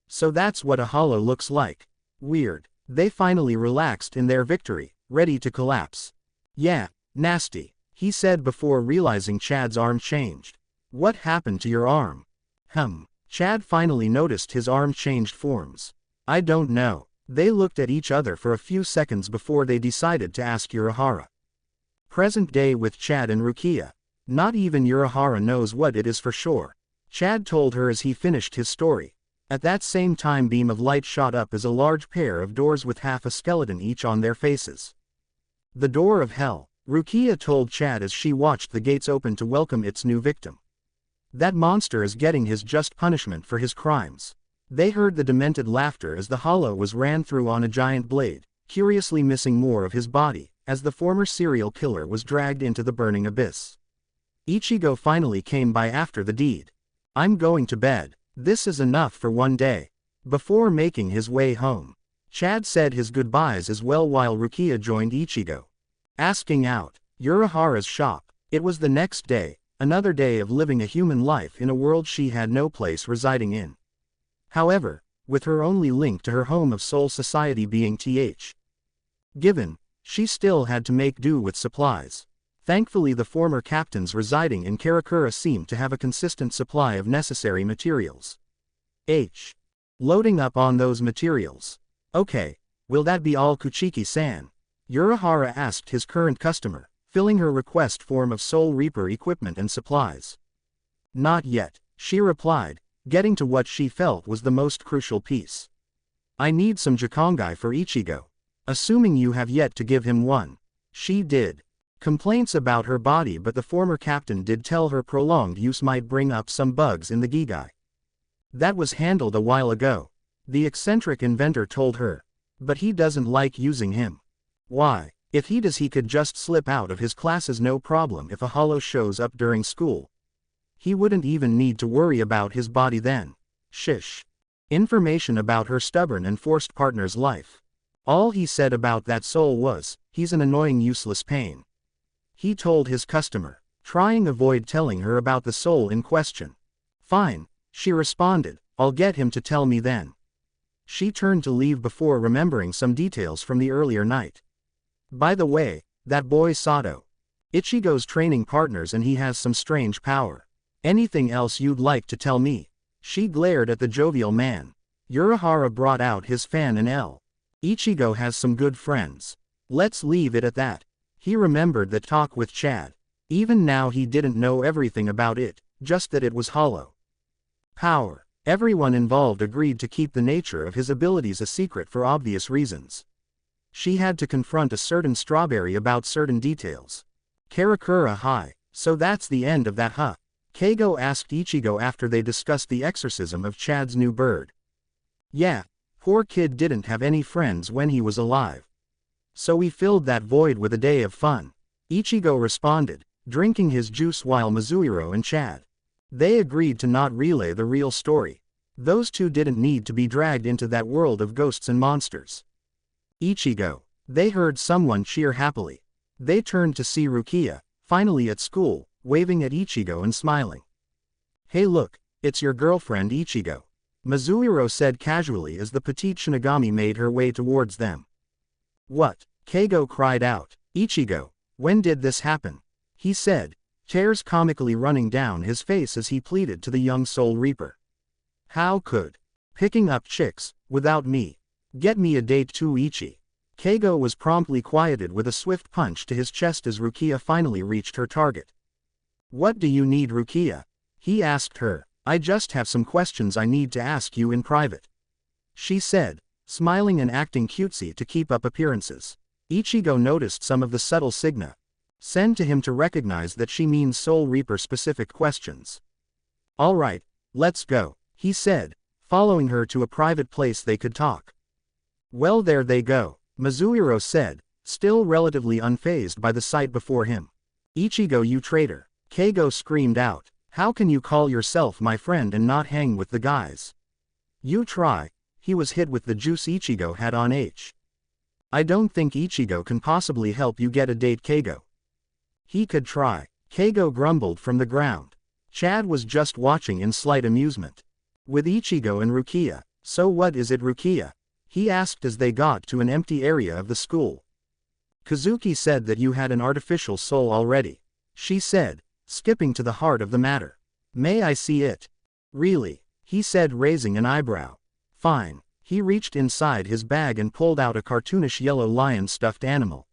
"So that's what a hollow looks like. Weird." They finally relaxed in their victory, ready to collapse. "Yeah, nasty," he said before realizing Chad's arm changed. "What happened to your arm?" Chad finally noticed his arm changed forms. "I don't know." They looked at each other for a few seconds before they decided to ask Urahara. Present day with Chad and Rukia. Not even Urahara knows what it is for sure. Chad told her as he finished his story. At that same time, beam of light shot up as a large pair of doors with half a skeleton each on their faces. "The door of hell," Rukia told Chad as she watched the gates open to welcome its new victim. "That monster is getting his just punishment for his crimes." They heard the demented laughter as the hollow was ran through on a giant blade, curiously missing more of his body, as the former serial killer was dragged into the burning abyss. Ichigo finally came by after the deed. "I'm going to bed. This is enough for one day." Before making his way home, Chad said his goodbyes as well while Rukia joined Ichigo, asking out Urahara's shop. It was the next day, another day of living a human life in a world she had no place residing in. However, with her only link to her home of soul society being given, she still had to make do with supplies. Thankfully, the former captains residing in Karakura seemed to have a consistent supply of necessary materials. Loading up on those materials. "Okay, will that be all, Kuchiki-san?" Urahara asked his current customer, filling her request form of Soul Reaper equipment and supplies. "Not yet," she replied, getting to what she felt was the most crucial piece. "I need some Jikongai for Ichigo." "Assuming you have yet to give him one." She did. Complaints about her body, but the former captain did tell her prolonged use might bring up some bugs in the Gigai. "That was handled a while ago," the eccentric inventor told her. "But he doesn't like using him." "Why? If he does, he could just slip out of his classes no problem if a hollow shows up during school. He wouldn't even need to worry about his body then." Shish. Information about her stubborn and forced partner's life. All he said about that soul was, "He's an annoying useless pain." He told his customer, trying avoid telling her about the soul in question. Fine, she responded, I'll get him to tell me then. She turned to leave before remembering some details from the earlier night. By the way, that boy Sato. Ichigo's training partners and he has some strange power. Anything else you'd like to tell me? She glared at the jovial man. Urahara brought out his fan and Ichigo has some good friends. Let's leave it at that. He remembered the talk with Chad. Even now he didn't know everything about it, just that it was hollow power. Everyone involved agreed to keep the nature of his abilities a secret for obvious reasons. She had to confront a certain strawberry about certain details. Karakura High, so that's the end of that huh? Keigo asked Ichigo after they discussed the exorcism of Chad's new bird. Yeah, poor kid didn't have any friends when he was alive. So we filled that void with a day of fun. Ichigo responded, drinking his juice while Mizuhiro and Chad. They agreed to not relay the real story. Those two didn't need to be dragged into that world of ghosts and monsters. Ichigo. They heard someone cheer happily. They turned to see Rukia, finally at school, waving at Ichigo and smiling. Hey look, it's your girlfriend Ichigo. Mizuhiro said casually as the petite Shinigami made her way towards them. What? Keigo cried out. Ichigo, when did this happen? He said, tears comically running down his face as he pleaded to the young Soul Reaper. How could? Picking up chicks, without me. Get me a date too Ichi. Keigo was promptly quieted with a swift punch to his chest as Rukia finally reached her target. What do you need Rukia? He asked her. I just have some questions I need to ask you in private. She said, smiling and acting cutesy to keep up appearances. Ichigo noticed some of the subtle signa. Send to him to recognize that she means Soul Reaper specific questions. Alright, let's go, he said, following her to a private place they could talk. Well there they go, Mizuhiro said, still relatively unfazed by the sight before him. Ichigo you traitor, Keigo screamed out, how can you call yourself my friend and not hang with the guys? You try, he was hit with the juice Ichigo had on H. I don't think Ichigo can possibly help you get a date Keigo. He could try, Keigo grumbled from the ground. Chad was just watching in slight amusement. With Ichigo and Rukia, so what is it Rukia? He asked as they got to an empty area of the school. Kazuki said that you had an artificial soul already. She said, skipping to the heart of the matter. May I see it? Really? He said raising an eyebrow. Fine. He reached inside his bag and pulled out a cartoonish yellow lion stuffed animal.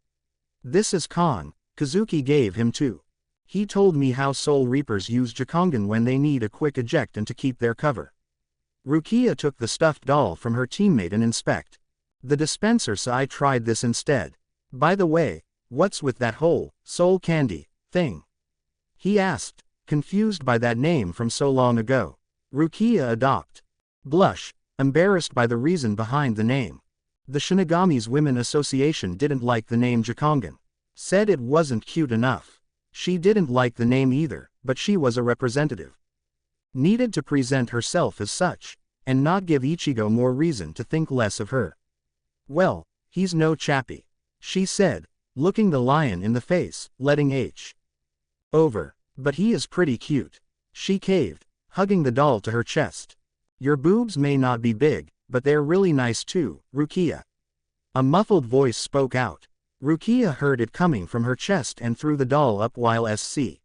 This is Khan, Kazuki gave him too. He told me how Soul Reapers use Jikongan when they need a quick eject and to keep their cover. Rukia took the stuffed doll from her teammate and inspect. The dispenser so I tried this instead. By the way, what's with that whole soul candy thing? He asked, confused by that name from so long ago. Rukia adopt. Blush, embarrassed by the reason behind the name. The Shinigami's Women Association didn't like the name Jikongan. Said it wasn't cute enough. She didn't like the name either, but she was a representative. Needed to present herself as such, and not give Ichigo more reason to think less of her. Well, he's no chappy, she said, looking the lion in the face, letting H. Over. But he is pretty cute. She caved, hugging the doll to her chest. Your boobs may not be big, but they're really nice too, Rukia. A muffled voice spoke out. Rukia heard it coming from her chest and threw the doll up while SC.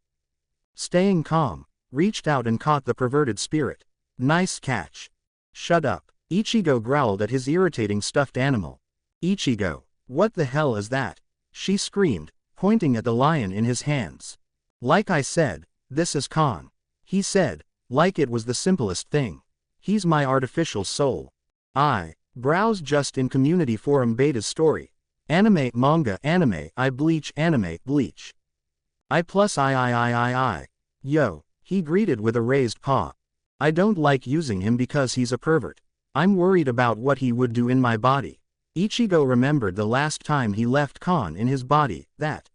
Staying calm, reached out and caught the perverted spirit. Nice catch. Shut up. Ichigo growled at his irritating stuffed animal. Ichigo, what the hell is that? She screamed, pointing at the lion in his hands. Like I said, this is Khan. He said, like it was the simplest thing. He's my artificial soul. I browse just in community forum beta's story. Anime, manga, anime, I bleach, anime, bleach. I. Yo, he greeted with a raised paw. I don't like using him because he's a pervert. I'm worried about what he would do in my body. Ichigo remembered the last time he left Khan in his body, that.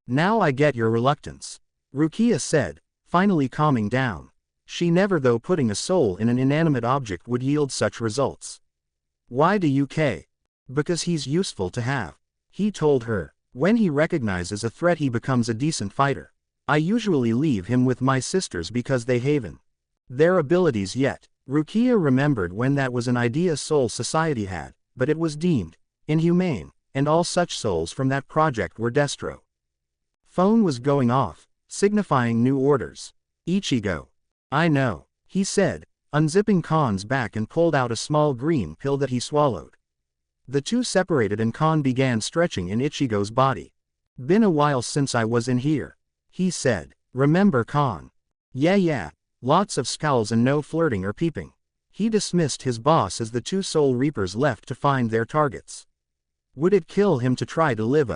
Now I get your reluctance. Rukia said, finally calming down. She never though putting a soul in an inanimate object would yield such results. Why do you care? Because he's useful to have. He told her. When he recognizes a threat he becomes a decent fighter. I usually leave him with my sisters because they haven. their abilities yet. Rukia remembered when that was an idea Soul Society had, but it was deemed inhumane, and all such souls from that project were destro. Phone was going off, signifying new orders. Ichigo. I know, he said, unzipping Khan's back and pulled out a small green pill that he swallowed. The two separated and Khan began stretching in Ichigo's body. Been a while since I was in here, he said. Remember Khan? Yeah, lots of scowls and no flirting or peeping. He dismissed his boss as the two Soul Reapers left to find their targets. Would it kill him to try to live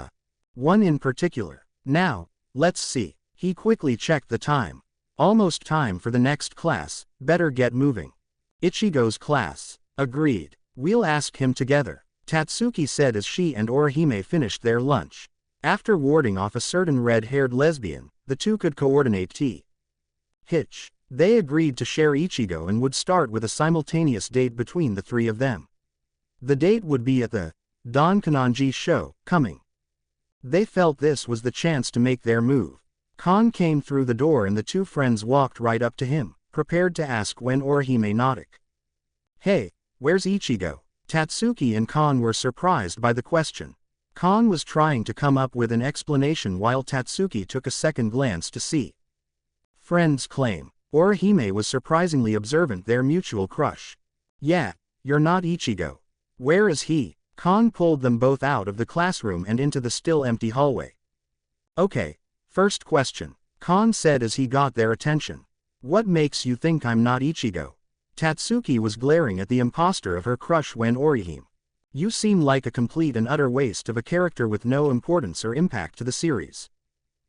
one in particular? Now, let's see. He quickly checked the time. Almost time for the next class, better get moving. Ichigo's class. Agreed. We'll ask him together, Tatsuki said as she and Orihime finished their lunch. After warding off a certain red-haired lesbian, the two could coordinate hitch. They agreed to share Ichigo and would start with a simultaneous date between the three of them. The date would be at the Don Kanonji show, coming. They felt this was the chance to make their move. Khan came through the door and the two friends walked right up to him, prepared to ask when Orihime nodded. Hey, where's Ichigo? Tatsuki and Khan were surprised by the question. Khan was trying to come up with an explanation while Tatsuki took a second glance to see. Friends claim. Orihime was surprisingly observant their mutual crush. Yeah, you're not Ichigo. Where is he? Khan pulled them both out of the classroom and into the still empty hallway. Okay, first question, Khan said as he got their attention. What makes you think I'm not Ichigo? Tatsuki was glaring at the imposter of her crush when Orihime. You seem like a complete and utter waste of a character with no importance or impact to the series.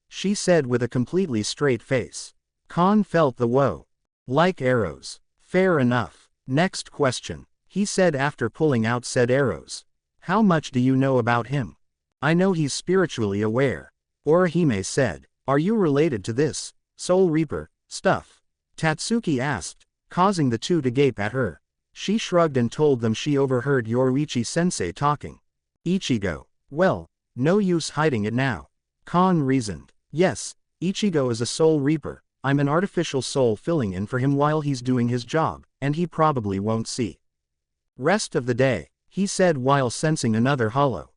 She said with a completely straight face. Khan felt the woe. Like arrows. Fair enough. Next question, he said after pulling out said arrows. How much do you know about him? I know he's spiritually aware. Orihime said. Are you related to this Soul Reaper stuff? Tatsuki asked, causing the two to gape at her. She shrugged and told them she overheard Yoruichi-sensei talking. Ichigo. Well, no use hiding it now. Khan reasoned. Yes, Ichigo is a Soul Reaper. I'm an artificial soul filling in for him while he's doing his job, and he probably won't see. Rest of the day, he said while sensing another hollow.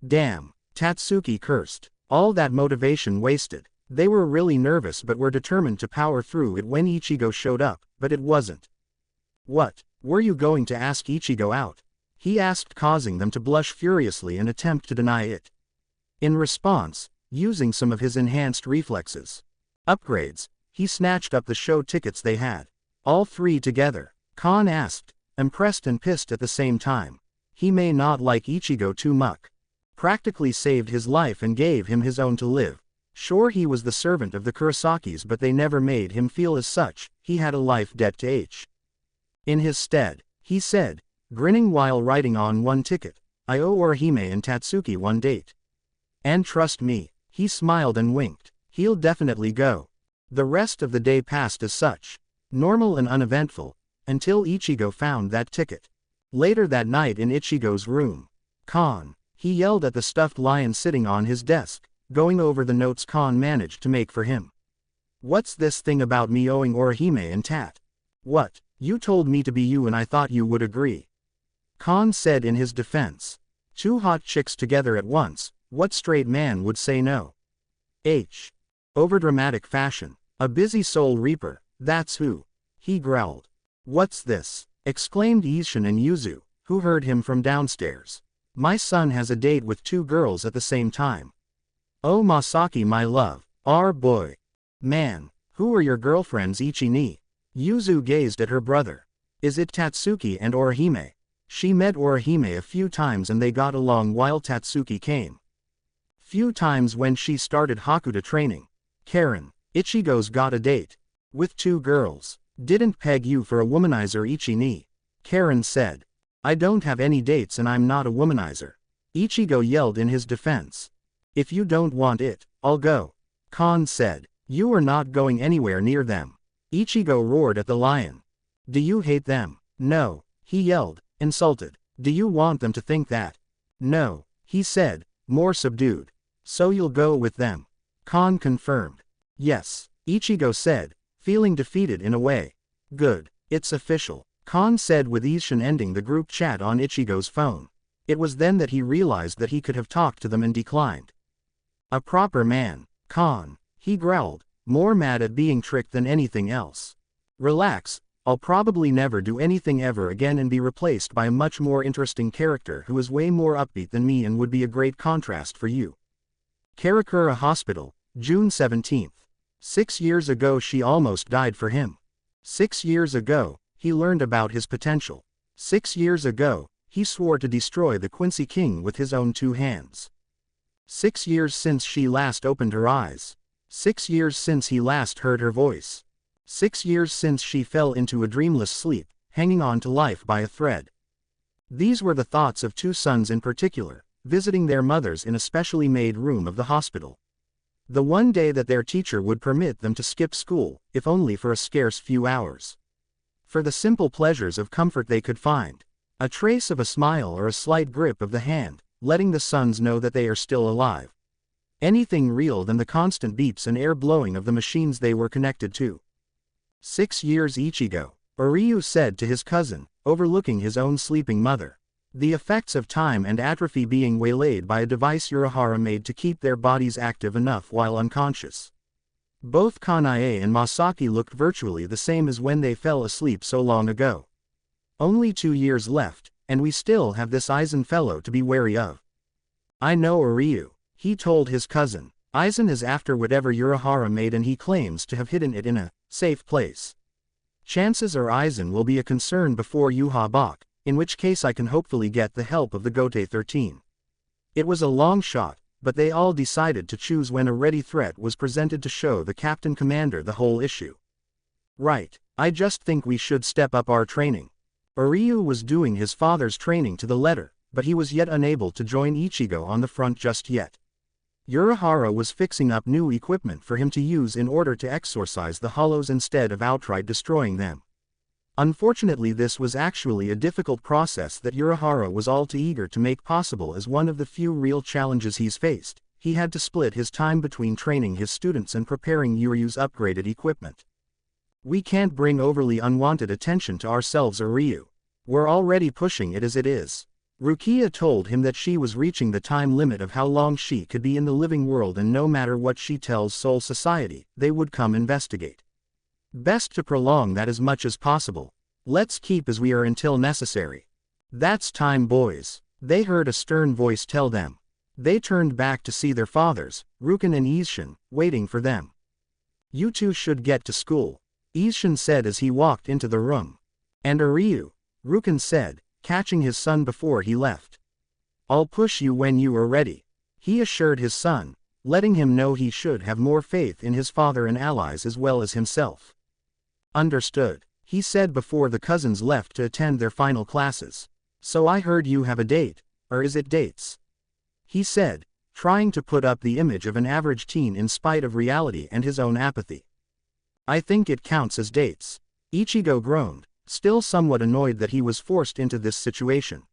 Damn, Tatsuki cursed. All that motivation wasted. They were really nervous but were determined to power through it when Ichigo showed up, but it wasn't. What, were you going to ask Ichigo out? He asked, causing them to blush furiously and attempt to deny it. In response, using some of his enhanced reflexes. Upgrades, he snatched up the show tickets they had. All three together, Khan asked, impressed and pissed at the same time. He may not like Ichigo too much. Practically saved his life and gave him his own to live. Sure, he was the servant of the Kurosakis, but they never made him feel as such. He had a life debt to H. In his stead, he said, grinning while writing on one ticket, I owe Orihime and Tatsuki one date. And trust me, he smiled and winked, he'll definitely go. The rest of the day passed as such, normal and uneventful, until Ichigo found that ticket. Later that night in Ichigo's room, Khan, he yelled at the stuffed lion sitting on his desk, going over the notes Khan managed to make for him. What's this thing about me owing Orihime and Tat? What, you told me to be you and I thought you would agree. Khan said in his defense. Two hot chicks together at once, what straight man would say no? Overdramatic fashion, a busy Soul Reaper, that's who. He growled. What's this? Exclaimed Ishin and Yuzu, who heard him from downstairs. My son has a date with two girls at the same time. Oh Masaki my love, our boy. Man, who are your girlfriends Ichi-ni? Yuzu gazed at her brother. Is it Tatsuki and Orihime? She met Orihime a few times and they got along while Tatsuki came. Few times when she started Hakuda training. Karen, Ichigo's got a date. With two girls. Didn't peg you for a womanizer Ichi-ni. Karen said. I don't have any dates and I'm not a womanizer. Ichigo yelled in his defense. If you don't want it, I'll go. Khan said. You are not going anywhere near them. Ichigo roared at the lion. Do you hate them? No, he yelled, insulted. Do you want them to think that? No, he said, more subdued. So you'll go with them? Khan confirmed. Yes, Ichigo said, feeling defeated in a way. Good. It's official, Khan said with Ishin, ending the group chat on Ichigo's phone. It was then that he realized that he could have talked to them and declined. A proper man, Khan, he growled, more mad at being tricked than anything else. Relax, I'll probably never do anything ever again and be replaced by a much more interesting character who is way more upbeat than me and would be a great contrast for you. Karakura Hospital, June 17th. 6 years ago she almost died for him. 6 years ago, he learned about his potential. 6 years ago, he swore to destroy the Quincy King with his own 2 hands. 6 years since she last opened her eyes. 6 years since he last heard her voice. 6 years since she fell into a dreamless sleep, hanging on to life by a thread. These were the thoughts of 2 sons in particular, visiting their mothers in a specially made room of the hospital. The one day that their teacher would permit them to skip school, if only for a scarce few hours. For the simple pleasures of comfort they could find. A trace of a smile or a slight grip of the hand, letting the sons know that they are still alive. Anything real than the constant beeps and air blowing of the machines they were connected to. 6 years Ichigo, Uryu said to his cousin, overlooking his own sleeping mother. The effects of time and atrophy being waylaid by a device Urahara made to keep their bodies active enough while unconscious. Both Kanae and Masaki looked virtually the same as when they fell asleep so long ago. Only 2 years left, and we still have this Aizen fellow to be wary of. I know Uryu, he told his cousin. Aizen is after whatever Urahara made and he claims to have hidden it in a safe place. Chances are Aizen will be a concern before Yuha Bak, in which case I can hopefully get the help of the Gote 13. It was a long shot, but they all decided to choose when a ready threat was presented to show the captain commander the whole issue. Right, I just think we should step up our training. Uryu was doing his father's training to the letter, but he was yet unable to join Ichigo on the front just yet. Urahara was fixing up new equipment for him to use in order to exorcise the hollows instead of outright destroying them. Unfortunately, this was actually a difficult process that Urahara was all too eager to make possible. As one of the few real challenges he's faced, he had to split his time between training his students and preparing Uryu's upgraded equipment. We can't bring overly unwanted attention to ourselves, Uryu. We're already pushing it as it is. Rukia told him that she was reaching the time limit of how long she could be in the living world, and no matter what she tells Soul Society, they would come investigate. Best to prolong that as much as possible. Let's keep as we are until necessary. That's time, boys. They heard a stern voice tell them. They turned back to see their fathers, Rukin and Ishin, waiting for them. You two should get to school, Ishin said as he walked into the room. And Uryu, Rukin said, catching his son before he left. I'll push you when you are ready, he assured his son, letting him know he should have more faith in his father and allies as well as himself. Understood, he said before the cousins left to attend their final classes. So I heard you have a date, or is it dates? He said, trying to put up the image of an average teen in spite of reality and his own apathy. I think it counts as dates, Ichigo groaned, still somewhat annoyed that he was forced into this situation.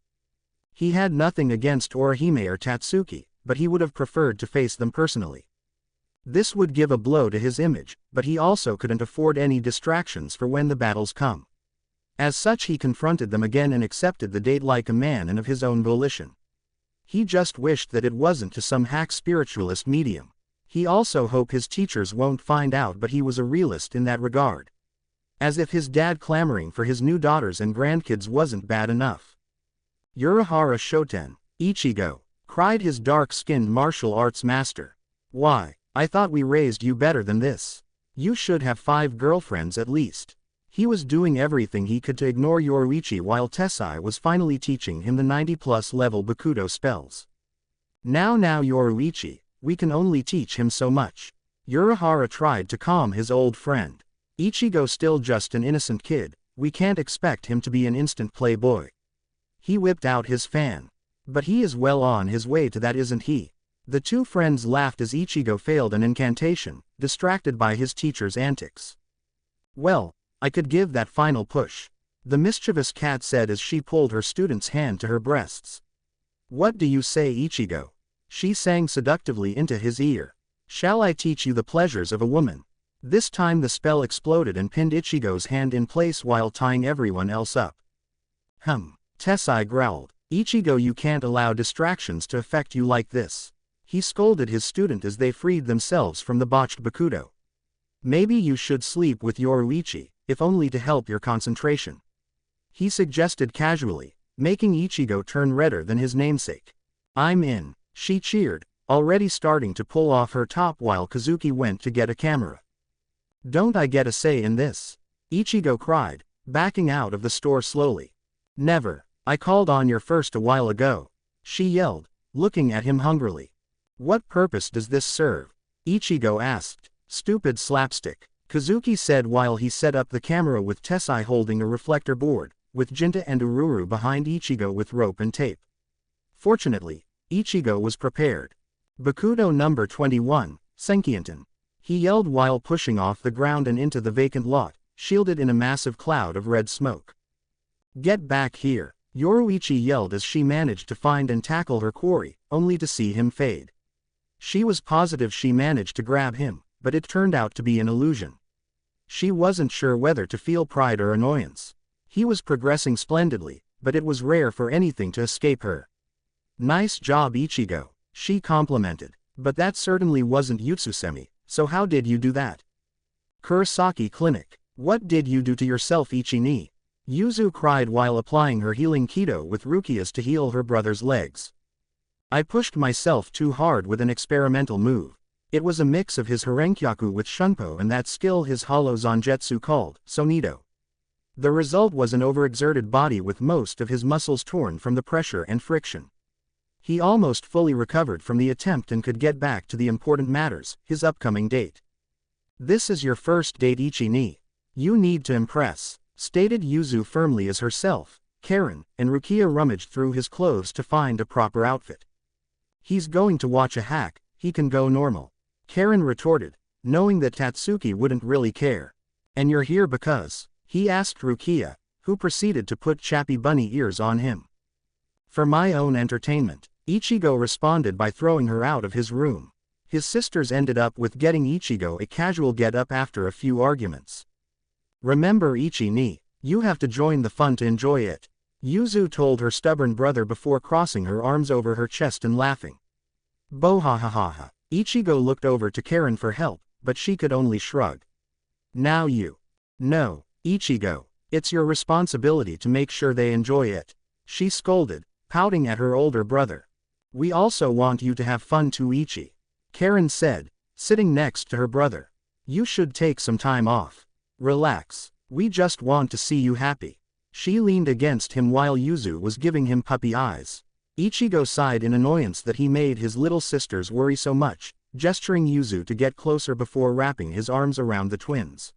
He had nothing against Orihime or Tatsuki, but he would have preferred to face them personally. This would give a blow to his image, but he also couldn't afford any distractions for when the battles come. As such, he confronted them again and accepted the date like a man and of his own volition. He just wished that it wasn't to some hack spiritualist medium. He also hoped his teachers won't find out, but he was a realist in that regard. As if his dad clamoring for his new daughters and grandkids wasn't bad enough. Urahara Shoten, Ichigo, cried his dark-skinned martial arts master. Why, I thought we raised you better than this. You should have 5 girlfriends at least. He was doing everything he could to ignore Yoruichi while Tessai was finally teaching him the 90+ level Bakudo spells. Now Yoruichi, we can only teach him so much. Urahara tried to calm his old friend. Ichigo still just an innocent kid, we can't expect him to be an instant playboy. He whipped out his fan. But he is well on his way to that, isn't he? The two friends laughed as Ichigo failed an incantation, distracted by his teacher's antics. Well, I could give that final push, the mischievous cat said as she pulled her student's hand to her breasts. What do you say, Ichigo? She sang seductively into his ear. Shall I teach you the pleasures of a woman? This time the spell exploded and pinned Ichigo's hand in place while tying everyone else up. Tessai growled. Ichigo, you can't allow distractions to affect you like this. He scolded his student as they freed themselves from the botched Bakudo. Maybe you should sleep with Yoruichi, if only to help your concentration. He suggested casually, making Ichigo turn redder than his namesake. I'm in, she cheered, already starting to pull off her top while Kazuki went to get a camera. Don't I get a say in this? Ichigo cried, backing out of the store slowly. Never, I called on your first a while ago, she yelled, looking at him hungrily. What purpose does this serve? Ichigo asked. Stupid slapstick, Kazuki said while he set up the camera with Tessai holding a reflector board, with Jinta and Ururu behind Ichigo with rope and tape. Fortunately, Ichigo was prepared. Bakudo number 21, Senkienten. He yelled while pushing off the ground and into the vacant lot, shielded in a massive cloud of red smoke. Get back here, Yoruichi yelled as she managed to find and tackle her quarry, only to see him fade. She was positive she managed to grab him, but it turned out to be an illusion. She wasn't sure whether to feel pride or annoyance. He was progressing splendidly, but it was rare for anything to escape her. Nice job, Ichigo, she complimented, but that certainly wasn't Yutsusemi, so how did you do that? Kurosaki Clinic. What did you do to yourself, Ichi-ni? Yuzu cried while applying her healing Kido with Rukia's to heal her brother's legs. I pushed myself too hard with an experimental move. It was a mix of his Harenkyaku with Shunpo and that skill his hollow Zangetsu called Sonido. The result was an overexerted body with most of his muscles torn from the pressure and friction. He almost fully recovered from the attempt and could get back to the important matters, his upcoming date. This is your first date, Ichi-ni. You need to impress, stated Yuzu firmly as herself, Karen, and Rukia rummaged through his clothes to find a proper outfit. He's going to watch a hack, he can go normal. Karen retorted, knowing that Tatsuki wouldn't really care. And you're here because, he asked Rukia, who proceeded to put chappy bunny ears on him. For my own entertainment, Ichigo responded by throwing her out of his room. His sisters ended up with getting Ichigo a casual get-up after a few arguments. Remember, Ichi-ni, you have to join the fun to enjoy it, Yuzu told her stubborn brother before crossing her arms over her chest and laughing. Bohahaha. Ichigo looked over to Karen for help, but she could only shrug. Now you. No, Ichigo, it's your responsibility to make sure they enjoy it, she scolded, pouting at her older brother. We also want you to have fun too, Ichi, Karen said, sitting next to her brother. You should take some time off. Relax, we just want to see you happy. She leaned against him while Yuzu was giving him puppy eyes. Ichigo sighed in annoyance that he made his little sisters worry so much, gesturing Yuzu to get closer before wrapping his arms around the twins.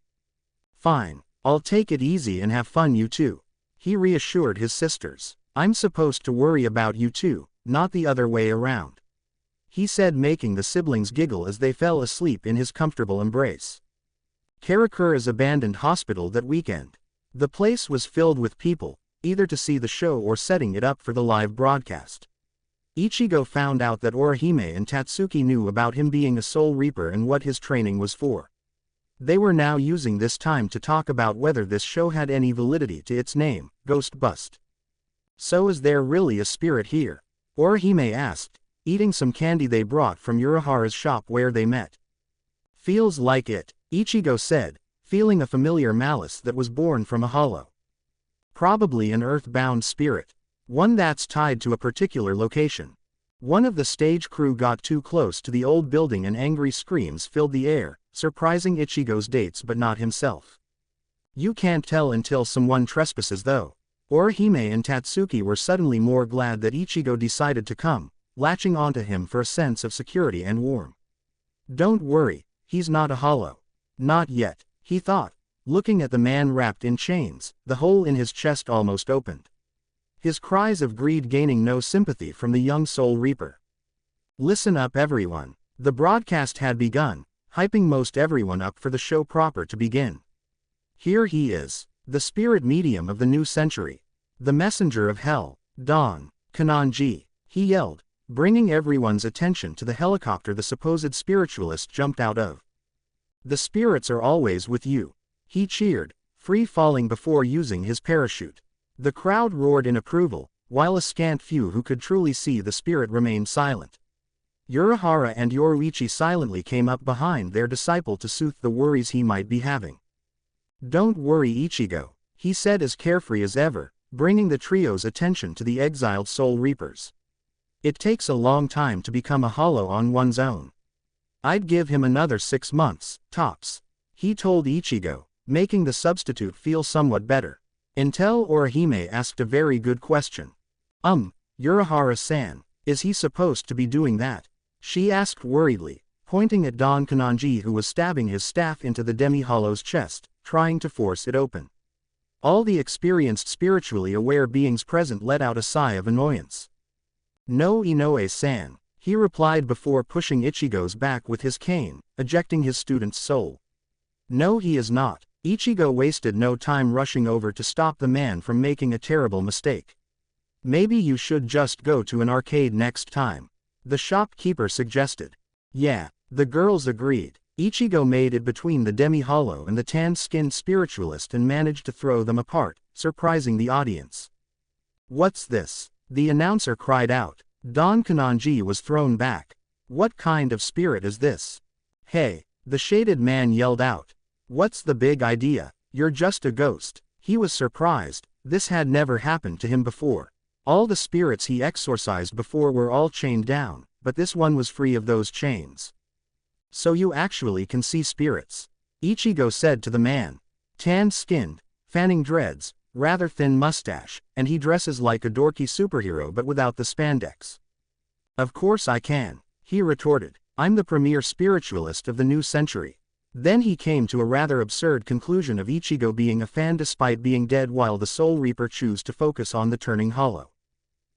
Fine, I'll take it easy and have fun, you two, he reassured his sisters. I'm supposed to worry about you two, not the other way around, he said, making the siblings giggle as they fell asleep in his comfortable embrace. Karakura's abandoned hospital that weekend. The place was filled with people, either to see the show or setting it up for the live broadcast. Ichigo found out that Orihime and Tatsuki knew about him being a Soul Reaper and what his training was for. They were now using this time to talk about whether this show had any validity to its name, Ghost Bust. So is there really a spirit here? Orihime asked, eating some candy they brought from Urahara's shop where they met. Feels like it, Ichigo said, feeling a familiar malice that was born from a hollow. Probably an earthbound spirit. One that's tied to a particular location. One of the stage crew got too close to the old building and angry screams filled the air, surprising Ichigo's dates but not himself. You can't tell until someone trespasses though. Orihime and Tatsuki were suddenly more glad that Ichigo decided to come, latching onto him for a sense of security and warmth. Don't worry, he's not a hollow. Not yet, he thought, looking at the man wrapped in chains, the hole in his chest almost opened. His cries of greed gaining no sympathy from the young Soul Reaper. Listen up everyone. The broadcast had begun, hyping most everyone up for the show proper to begin. Here he is, the spirit medium of the new century. The messenger of hell, Dawn, Kananji, he yelled, bringing everyone's attention to the helicopter the supposed spiritualist jumped out of. The spirits are always with you. He cheered, free falling before using his parachute. The crowd roared in approval, while a scant few who could truly see the spirit remained silent. Urahara and Yoruichi silently came up behind their disciple to soothe the worries he might be having. "Don't worry, Ichigo," he said as carefree as ever, bringing the trio's attention to the exiled soul reapers. "It takes a long time to become a hollow on one's own. I'd give him another 6 months, tops," he told Ichigo, making the substitute feel somewhat better. Until Orihime asked a very good question. Urahara-san, is he supposed to be doing that?" she asked worriedly, pointing at Don Kanonji, who was stabbing his staff into the demi-hollow's chest, trying to force it open. All the experienced spiritually aware beings present let out a sigh of annoyance. "No, Inoue-san," he replied before pushing Ichigo's back with his cane, ejecting his student's soul. "No, he is not." Ichigo wasted no time rushing over to stop the man from making a terrible mistake. "Maybe you should just go to an arcade next time," the shopkeeper suggested. "Yeah," the girls agreed. Ichigo made it between the demi-hollow and the tan-skinned spiritualist and managed to throw them apart, surprising the audience. "What's this?" the announcer cried out. Don Kanonji was thrown back. "What kind of spirit is this?" "Hey," the shaded man yelled out. "What's the big idea? You're just a ghost." He was surprised. This had never happened to him before. All the spirits he exorcised before were all chained down, but this one was free of those chains. "So you actually can see spirits?" Ichigo said to the man. "Tan-skinned, fanning dreads, rather thin mustache, and he dresses like a dorky superhero but without the spandex." "Of course I can," he retorted. "I'm the premier spiritualist of the new century." Then he came to a rather absurd conclusion of Ichigo being a fan despite being dead while the Soul Reaper chose to focus on the turning hollow.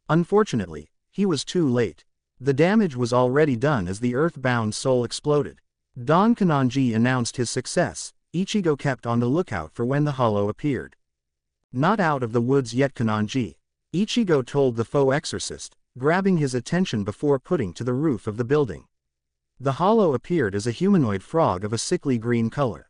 Unfortunately, he was too late. The damage was already done as the earth-bound soul exploded. Don Kanonji announced his success. Ichigo kept on the lookout for when the hollow appeared. "Not out of the woods yet, Kanonji," Ichigo told the faux exorcist, grabbing his attention before putting to the roof of the building. The hollow appeared as a humanoid frog of a sickly green color.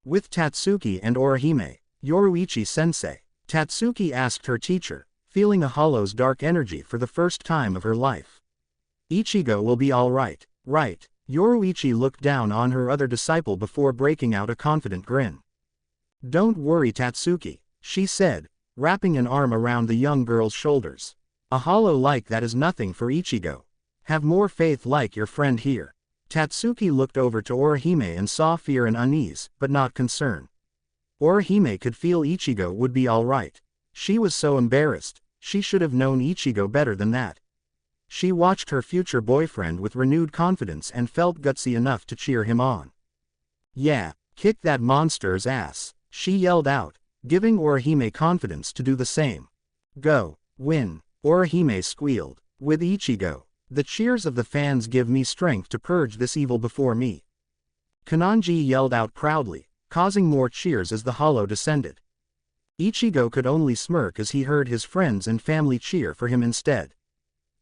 "With Tatsuki and Orihime, Yoruichi-sensei," Tatsuki asked her teacher, feeling a hollow's dark energy for the first time of her life. "Ichigo will be all right, right?" Yoruichi looked down on her other disciple before breaking out a confident grin. "Don't worry, Tatsuki," she said, wrapping an arm around the young girl's shoulders. "A hollow like that is nothing for Ichigo. Have more faith like your friend here." Tatsuki looked over to Orihime and saw fear and unease, but not concern. Orihime could feel Ichigo would be all right. She was so embarrassed. She should have known Ichigo better than that. She watched her future boyfriend with renewed confidence and felt gutsy enough to cheer him on. "Yeah, kick that monster's ass," she yelled out, giving Orihime confidence to do the same. "Go, win," Orihime squealed. "With Ichigo, the cheers of the fans give me strength to purge this evil before me." Kanonji yelled out proudly, causing more cheers as the hollow descended. Ichigo could only smirk as he heard his friends and family cheer for him instead.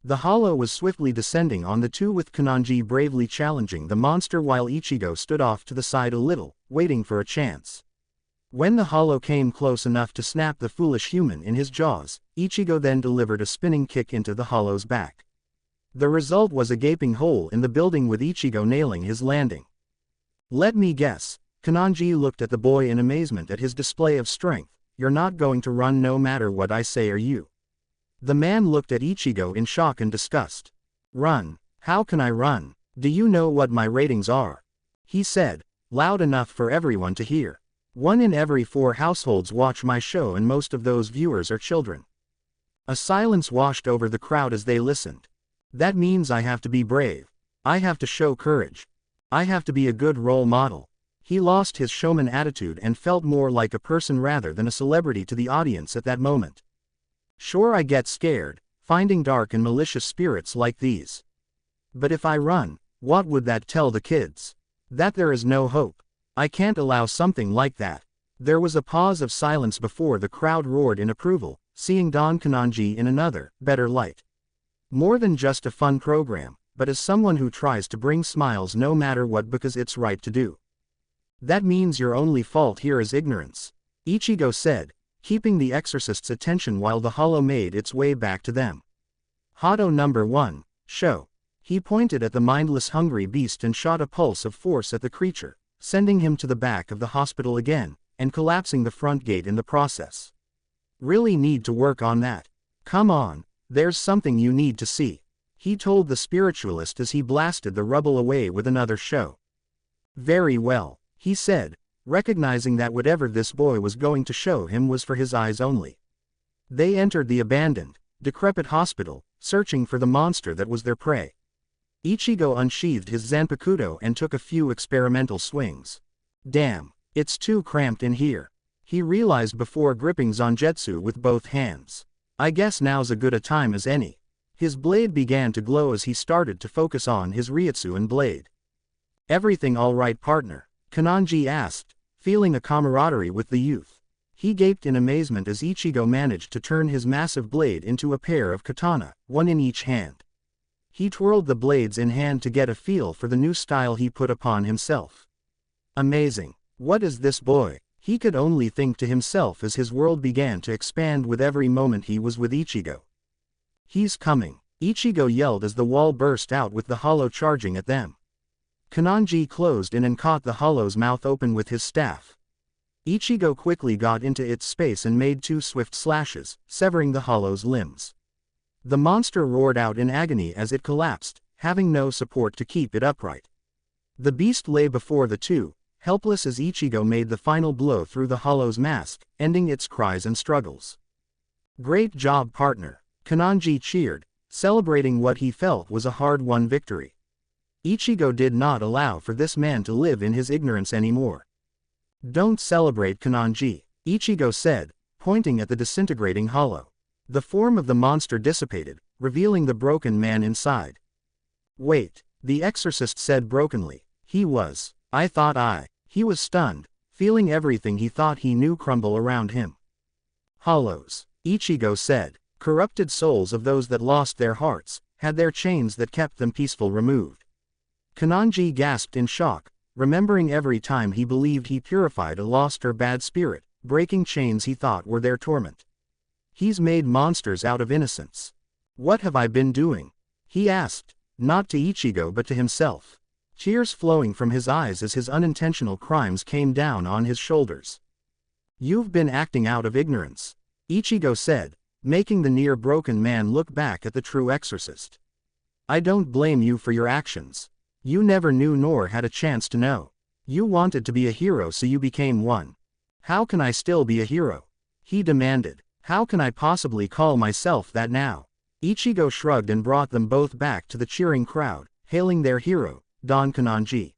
The hollow was swiftly descending on the two, with Kanonji bravely challenging the monster while Ichigo stood off to the side a little, waiting for a chance. When the hollow came close enough to snap the foolish human in his jaws, Ichigo then delivered a spinning kick into the hollow's back. The result was a gaping hole in the building, with Ichigo nailing his landing. "Let me guess." Kanonji looked at the boy in amazement at his display of strength. "You're not going to run no matter what I say, are you?" The man looked at Ichigo in shock and disgust. "Run? How can I run? Do you know what my ratings are?" he said, loud enough for everyone to hear. "1 in every 4 households watch my show, and most of those viewers are children." A silence washed over the crowd as they listened. "That means I have to be brave. I have to show courage. I have to be a good role model." He lost his showman attitude and felt more like a person rather than a celebrity to the audience at that moment. "Sure, I get scared, finding dark and malicious spirits like these. But if I run, what would that tell the kids? That there is no hope. I can't allow something like that." There was a pause of silence before the crowd roared in approval, seeing Don Kanonji in another, better light. More than just a fun program, but as someone who tries to bring smiles no matter what because it's right to do. That means your only fault here is ignorance, Ichigo said, keeping the exorcist's attention while the hollow made its way back to them. Hado number 1, show. He pointed at the mindless hungry beast and shot a pulse of force at the creature, sending him to the back of the hospital again, and collapsing the front gate in the process. Really need to work on that. Come on, there's something you need to see, he told the spiritualist as he blasted the rubble away with another show. Very well, he said, recognizing that whatever this boy was going to show him was for his eyes only. They entered the abandoned, decrepit hospital, searching for the monster that was their prey. Ichigo unsheathed his zanpakuto and took a few experimental swings. Damn, it's too cramped in here, he realized before gripping Zangetsu with both hands. I guess now's a good a time as any. His blade began to glow as he started to focus on his Ryutsu and blade. Everything all right, partner? Kananji asked, feeling a camaraderie with the youth. He gaped in amazement as Ichigo managed to turn his massive blade into a pair of katana, one in each hand. He twirled the blades in hand to get a feel for the new style he put upon himself. Amazing. What is this boy? He could only think to himself as his world began to expand with every moment he was with Ichigo. He's coming, Ichigo yelled as the wall burst out with the hollow charging at them. Kananji closed in and caught the hollow's mouth open with his staff. Ichigo quickly got into its space and made 2 swift slashes, severing the hollow's limbs. The monster roared out in agony as it collapsed, having no support to keep it upright. The beast lay before the two, helpless as Ichigo made the final blow through the hollow's mask, ending its cries and struggles. Great job, partner, Kananji cheered, celebrating what he felt was a hard-won victory. Ichigo did not allow for this man to live in his ignorance anymore. Don't celebrate, Kananji, Ichigo said, pointing at the disintegrating hollow. The form of the monster dissipated, revealing the broken man inside. Wait, the exorcist said brokenly. He was stunned, feeling everything he thought he knew crumble around him. Hollows, Ichigo said, corrupted souls of those that lost their hearts, had their chains that kept them peaceful removed. Kananji gasped in shock, remembering every time he believed he purified a lost or bad spirit, breaking chains he thought were their torment. He's made monsters out of innocence. What have I been doing? He asked, not to Ichigo but to himself. Tears flowing from his eyes as his unintentional crimes came down on his shoulders. You've been acting out of ignorance, Ichigo said, making the near-broken man look back at the true exorcist. I don't blame you for your actions. You never knew nor had a chance to know. You wanted to be a hero so you became one. How can I still be a hero? He demanded. How can I possibly call myself that now? Ichigo shrugged and brought them both back to the cheering crowd, hailing their hero, Don Kananji.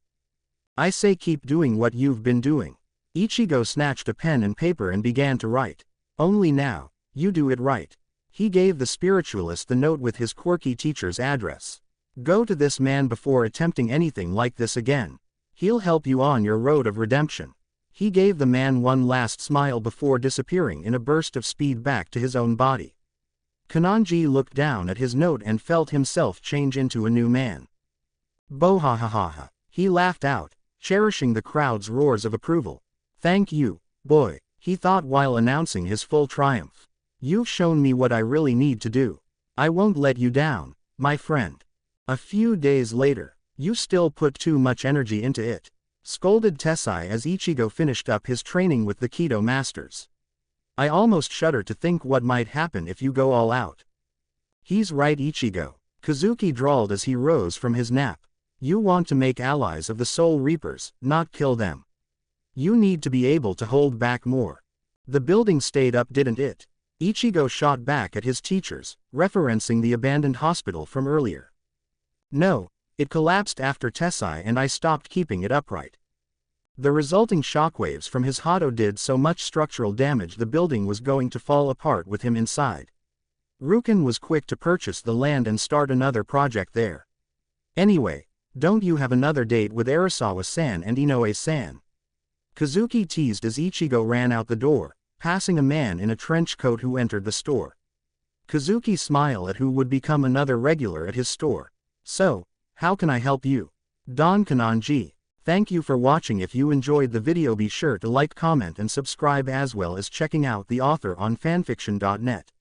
I say keep doing what you've been doing. Ichigo snatched a pen and paper and began to write. Only now, you do it right. He gave the spiritualist the note with his quirky teacher's address. Go to this man before attempting anything like this again. He'll help you on your road of redemption. He gave the man one last smile before disappearing in a burst of speed back to his own body. Kananji looked down at his note and felt himself change into a new man. Bohahaha, he laughed out, cherishing the crowd's roars of approval. Thank you, boy, he thought while announcing his full triumph. You've shown me what I really need to do. I won't let you down, my friend. A few days later, you still put too much energy into it, scolded Tessai as Ichigo finished up his training with the Kido masters. I almost shudder to think what might happen if you go all out. He's right, Ichigo, Kazuki drawled as he rose from his nap. You want to make allies of the Soul Reapers, not kill them. You need to be able to hold back more. The building stayed up, didn't it? Ichigo shot back at his teachers, referencing the abandoned hospital from earlier. No, it collapsed after Tessai and I stopped keeping it upright. The resulting shockwaves from his Hado did so much structural damage the building was going to fall apart with him inside. Rukin was quick to purchase the land and start another project there. Anyway, don't you have another date with Arasawa-san and Inoue-san? Kazuki teased as Ichigo ran out the door, passing a man in a trench coat who entered the store. Kazuki smiled at who would become another regular at his store. So, how can I help you? Don Kananji. Thank you for watching. If you enjoyed the video, be sure to like, comment and subscribe, as well as checking out the author on fanfiction.net.